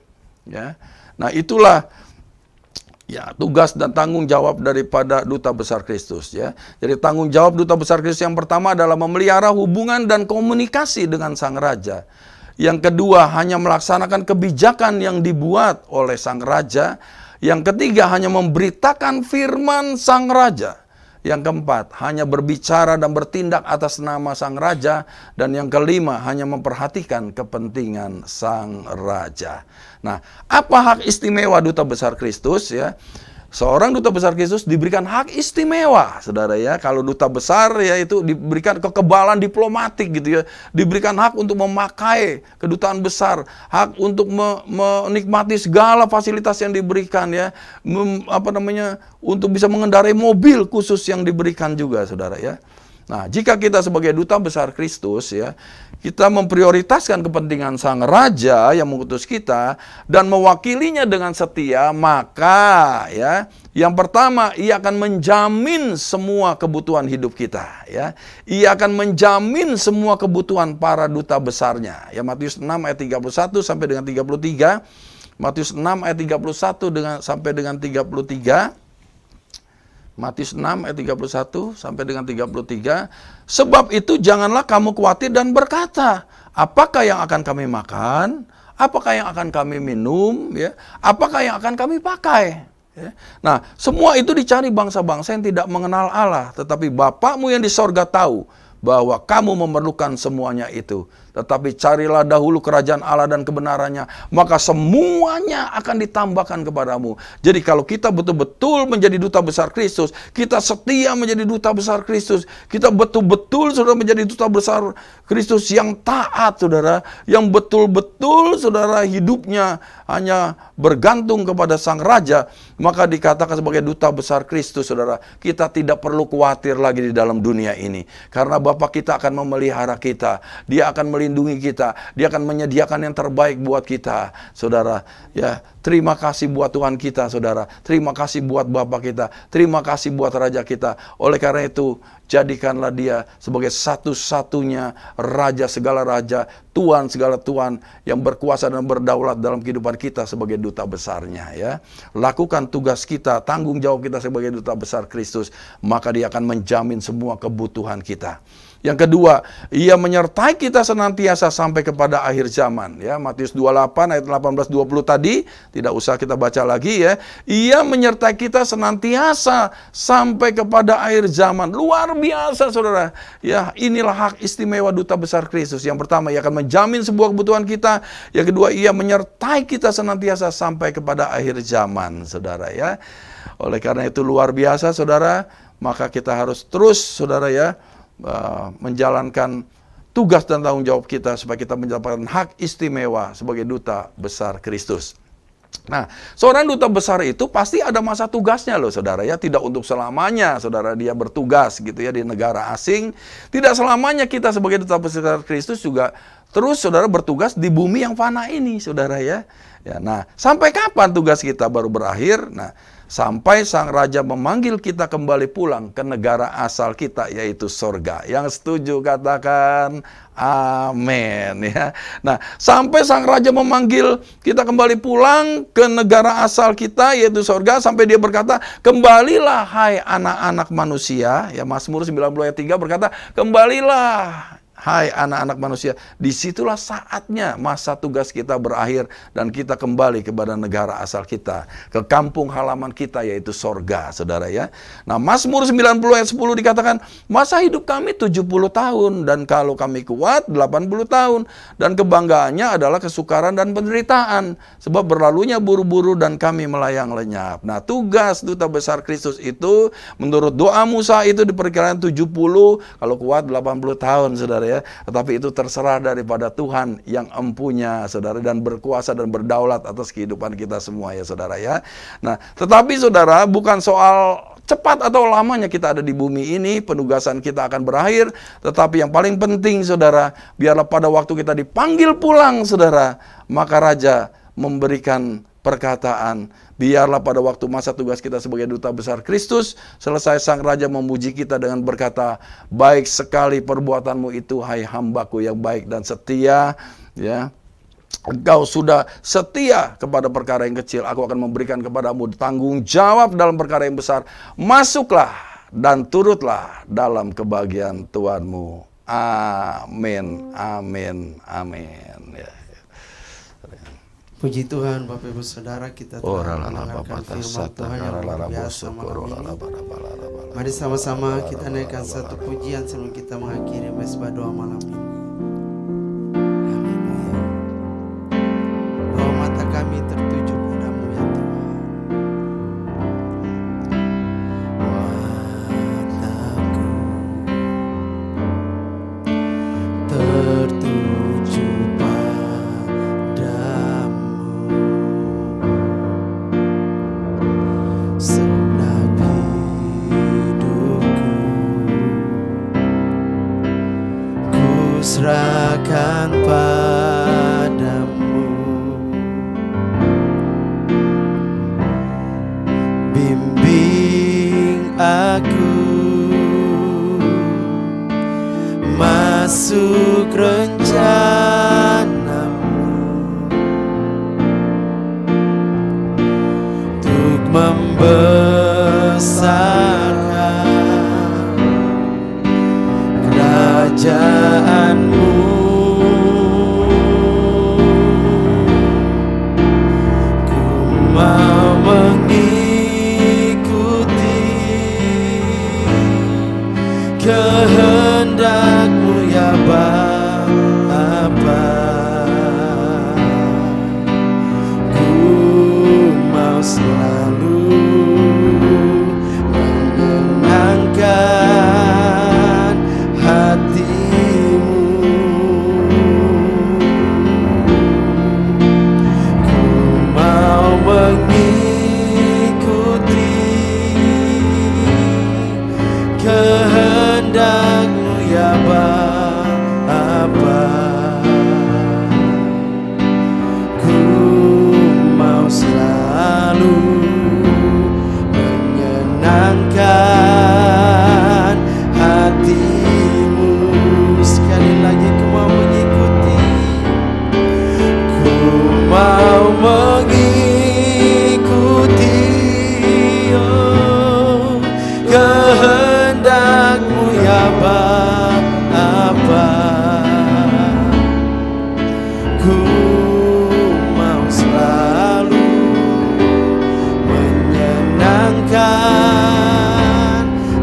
Ya. Nah, itulah ya, tugas dan tanggung jawab daripada Duta Besar Kristus ya. Jadi tanggung jawab Duta Besar Kristus yang pertama adalah memelihara hubungan dan komunikasi dengan Sang Raja. Yang kedua, hanya melaksanakan kebijakan yang dibuat oleh Sang Raja. Yang ketiga, hanya memberitakan firman Sang Raja. Yang keempat, hanya berbicara dan bertindak atas nama Sang Raja. Dan yang kelima, hanya memperhatikan kepentingan Sang Raja. Nah, apa hak istimewa Duta Besar Kristus ya? Seorang Duta Besar Kristus diberikan hak istimewa, saudara ya. Kalau Duta Besar ya itu diberikan kekebalan diplomatik gitu ya. Diberikan hak untuk memakai kedutaan besar, hak untuk menikmati segala fasilitas yang diberikan ya. Untuk bisa mengendarai mobil khusus yang diberikan juga, saudara ya. Nah, jika kita sebagai Duta Besar Kristus ya, kita memprioritaskan kepentingan Sang Raja yang mengutus kita dan mewakilinya dengan setia, maka ya, yang pertama, ia akan menjamin semua kebutuhan hidup kita ya. Ia akan menjamin semua kebutuhan para duta besarnya. Ya, Matius 6 ayat 31 sampai dengan 33. Matius 6 ayat 31 sampai dengan 33. Matius 6 ayat 31 sampai dengan 33. Sebab itu janganlah kamu khawatir dan berkata, apakah yang akan kami makan? Apakah yang akan kami minum? Ya? Apakah yang akan kami pakai? Ya. Nah, semua itu dicari bangsa-bangsa yang tidak mengenal Allah. Tetapi Bapakmu yang di sorga tahu bahwa kamu memerlukan semuanya itu. Tetapi carilah dahulu kerajaan Allah dan kebenarannya, maka semuanya akan ditambahkan kepadamu. Jadi kalau kita betul-betul menjadi Duta Besar Kristus, kita setia menjadi Duta Besar Kristus, kita betul-betul saudara menjadi Duta Besar Kristus yang taat, saudara, yang betul-betul saudara hidupnya hanya bergantung kepada Sang Raja, maka dikatakan sebagai Duta Besar Kristus, saudara, kita tidak perlu khawatir lagi di dalam dunia ini. Karena Bapa kita akan memelihara kita, Dia akan melindungi kita, Dia akan menyediakan yang terbaik buat kita, saudara. Ya, terima kasih buat Tuhan kita, saudara. Terima kasih buat Bapa kita. Terima kasih buat Raja kita. Oleh karena itu, jadikanlah Dia sebagai satu-satunya Raja segala Raja, Tuhan segala Tuhan, yang berkuasa dan berdaulat dalam kehidupan kita sebagai duta besarnya. Ya, lakukan tugas kita, tanggung jawab kita sebagai Duta Besar Kristus, maka Dia akan menjamin semua kebutuhan kita. Yang kedua, Ia menyertai kita senantiasa sampai kepada akhir zaman. Ya, Matius 28 ayat 18-20 tadi, tidak usah kita baca lagi ya. Ia menyertai kita senantiasa sampai kepada akhir zaman. Luar biasa, saudara. Ya, inilah hak istimewa Duta Besar Kristus. Yang pertama, Ia akan menjamin sebuah kebutuhan kita. Yang kedua, Ia menyertai kita senantiasa sampai kepada akhir zaman, saudara ya. Oleh karena itu luar biasa, saudara. Maka kita harus terus, saudara ya, menjalankan tugas dan tanggung jawab kita supaya kita mendapatkan hak istimewa sebagai Duta Besar Kristus. Nah, seorang duta besar itu pasti ada masa tugasnya loh, saudara ya. Tidak untuk selamanya, saudara, dia bertugas gitu ya di negara asing. Tidak selamanya kita sebagai Duta Besar Kristus juga terus, saudara, bertugas di bumi yang fana ini, saudara ya. Ya, nah, sampai kapan tugas kita baru berakhir? Nah, sampai Sang Raja memanggil kita kembali pulang ke negara asal kita, yaitu sorga. Yang setuju katakan amin ya. Nah, sampai Sang Raja memanggil kita kembali pulang ke negara asal kita, yaitu sorga, sampai Dia berkata, kembalilah hai anak-anak manusia. Ya, Mazmur 90 ayat 3 berkata, kembalilah hai anak-anak manusia. Disitulah saatnya masa tugas kita berakhir dan kita kembali kepada negara asal kita, ke kampung halaman kita, yaitu sorga, saudara ya. Nah, Mazmur 90 ayat 10 dikatakan, masa hidup kami 70 tahun dan kalau kami kuat 80 tahun dan kebanggaannya adalah kesukaran dan penderitaan sebab berlalunya buru-buru dan kami melayang lenyap. Nah, tugas Duta Besar Kristus itu menurut doa Musa itu diperkirakan 70, kalau kuat 80 tahun, saudara ya. Tetapi itu terserah daripada Tuhan yang empunya, saudara, dan berkuasa dan berdaulat atas kehidupan kita semua ya, saudara ya. Nah, tetapi saudara, bukan soal cepat atau lamanya kita ada di bumi ini, penugasan kita akan berakhir. Tetapi yang paling penting, saudara, biarlah pada waktu kita dipanggil pulang, saudara, maka Raja memberikan perkataan. Biarlah pada waktu masa tugas kita sebagai duta besar Kristus selesai, Sang Raja memuji kita dengan berkata, baik sekali perbuatanmu itu, hai hambaku yang baik dan setia. Ya, engkau sudah setia kepada perkara yang kecil, aku akan memberikan kepadamu tanggung jawab dalam perkara yang besar. Masuklah dan turutlah dalam kebahagiaan Tuhanmu. Amin, amin, amin. Ya. Puji Tuhan, Bapak Ibu Saudara, kita telah mendengarkan firman Tuhan yang luar biasa malam ini. Mari sama-sama kita naikkan satu pujian sebelum kita mengakhiri mesbah doa malam ini. Haleluya. Bahwa mata kami tertuju padamu ya Tuhan. Mataku tertuju serahkan padamu, bimbing aku masuk rencanamu untuk membesarkan kerajaanmu. Ku mau mengikuti kehendak-Mu ya Bapa. Ku mau selalu menyenangkan hati-Mu. Ku mau mengikuti kehendak-Mu ya Bapa. Ku mau selalu menyenangkan hati-Mu. Sekali lagi, ku mau mengikuti, ku mau mengikuti kehendak-Mu ya Bapa. Ku mau selalu menyenangkan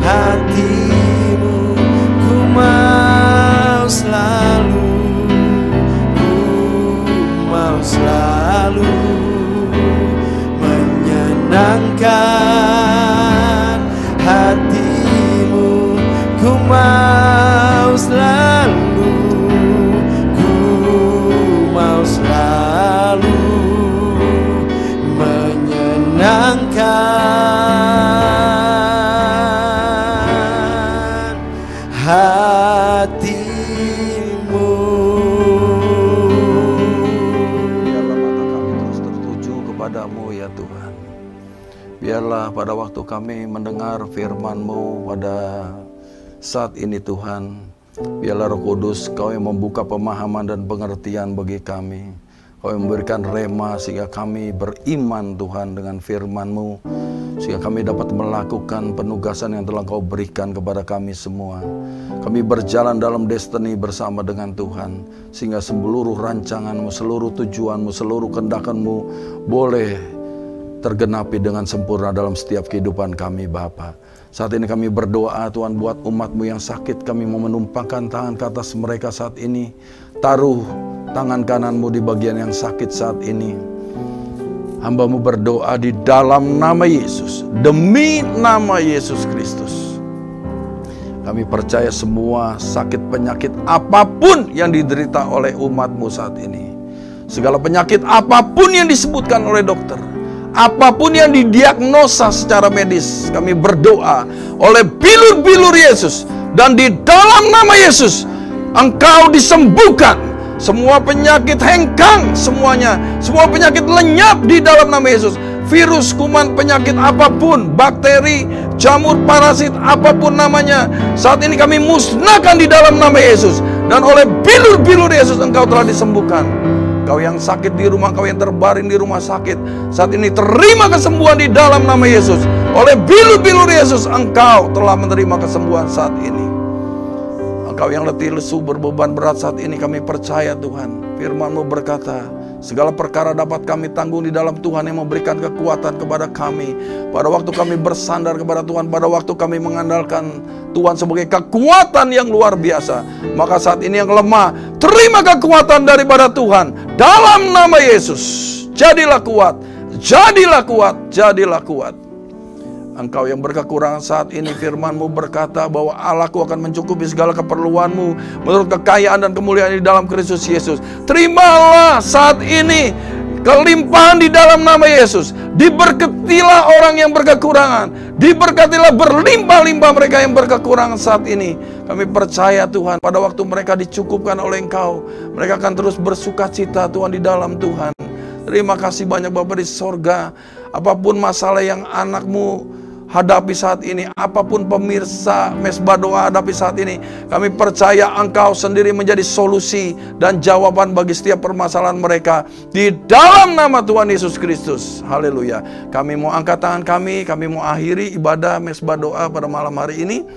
hati-Mu. Ku mau selalu, ku mau selalu menyenangkan hati-Mu. Ku mau selalu, ku mau selalu menyenangkan hati-Mu. Biarlah mata kami terus tertuju kepadamu ya Tuhan. Biarlah pada waktu kami mendengar firman-Mu pada saat ini Tuhan, biarlah Roh Kudus Kau yang membuka pemahaman dan pengertian bagi kami. Kau yang memberikan rema sehingga kami beriman Tuhan dengan firman-Mu, sehingga kami dapat melakukan penugasan yang telah Kau berikan kepada kami semua. Kami berjalan dalam destiny bersama dengan Tuhan, sehingga seluruh rancangan-Mu, seluruh tujuan-Mu, seluruh kehendak-Mu boleh tergenapi dengan sempurna dalam setiap kehidupan kami Bapa. Saat ini kami berdoa Tuhan buat umat-Mu yang sakit. Kami mau menumpangkan tangan ke atas mereka saat ini. Taruh tangan kanan-Mu di bagian yang sakit saat ini. Hamba-Mu berdoa di dalam nama Yesus, demi nama Yesus Kristus. Kami percaya semua sakit penyakit apapun yang diderita oleh umat-Mu saat ini, segala penyakit apapun yang disebutkan oleh dokter, apapun yang didiagnosa secara medis, kami berdoa oleh bilur-bilur Yesus, dan di dalam nama Yesus Engkau disembuhkan. Semua penyakit hengkang, semuanya, semua penyakit lenyap di dalam nama Yesus. Virus, kuman, penyakit apapun, bakteri, jamur, parasit, apapun namanya, saat ini kami musnahkan di dalam nama Yesus. Dan oleh bilur-bilur Yesus Engkau telah disembuhkan. Kau yang sakit di rumah, kau yang terbaring di rumah sakit, saat ini terima kesembuhan di dalam nama Yesus. Oleh bilur-bilur Yesus Engkau telah menerima kesembuhan saat ini. Engkau yang letih lesu berbeban berat saat ini, kami percaya Tuhan, firman-Mu berkata, segala perkara dapat kami tanggung di dalam Tuhan yang memberikan kekuatan kepada kami. Pada waktu kami bersandar kepada Tuhan, pada waktu kami mengandalkan Tuhan sebagai kekuatan yang luar biasa, maka saat ini yang lemah, terima kekuatan daripada Tuhan. Dalam nama Yesus, jadilah kuat, jadilah kuat, jadilah kuat. Engkau yang berkekurangan saat ini, firman-Mu berkata bahwa Allah-Ku akan mencukupi segala keperluanmu menurut kekayaan dan kemuliaan di dalam Kristus Yesus. Terimalah saat ini kelimpahan di dalam nama Yesus. Diberkatilah orang yang berkekurangan, diberkatilah berlimpah-limpah mereka yang berkekurangan saat ini. Kami percaya Tuhan, pada waktu mereka dicukupkan oleh Engkau, mereka akan terus bersuka cita Tuhan di dalam Tuhan. Terima kasih banyak Bapa di sorga. Apapun masalah yang anak-Mu hadapi saat ini, apapun pemirsa Mesbah Doa hadapi saat ini, kami percaya Engkau sendiri menjadi solusi dan jawaban bagi setiap permasalahan mereka di dalam nama Tuhan Yesus Kristus. Haleluya. Kami mau angkat tangan kami mau akhiri ibadah Mesbah Doa pada malam hari ini.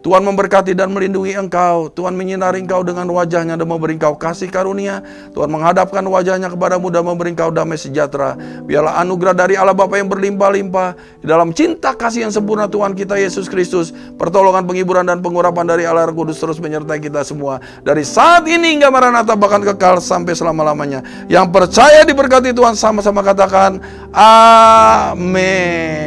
Tuhan memberkati dan melindungi engkau. Tuhan menyinari engkau dengan wajahnya dan memberi engkau kasih karunia. Tuhan menghadapkan wajahnya kepadamu dan memberi engkau damai sejahtera. Biarlah anugerah dari Allah Bapa yang berlimpah-limpah, di dalam cinta kasih yang sempurna Tuhan kita Yesus Kristus, pertolongan, penghiburan, dan pengurapan dari Allah Roh Kudus terus menyertai kita semua. Dari saat ini hingga Maranatha, bahkan kekal sampai selama-lamanya. Yang percaya diberkati Tuhan sama-sama katakan amin.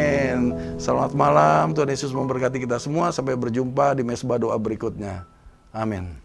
Selamat malam, Tuhan Yesus memberkati kita semua. Sampai berjumpa di Mesbah Doa berikutnya. Amin.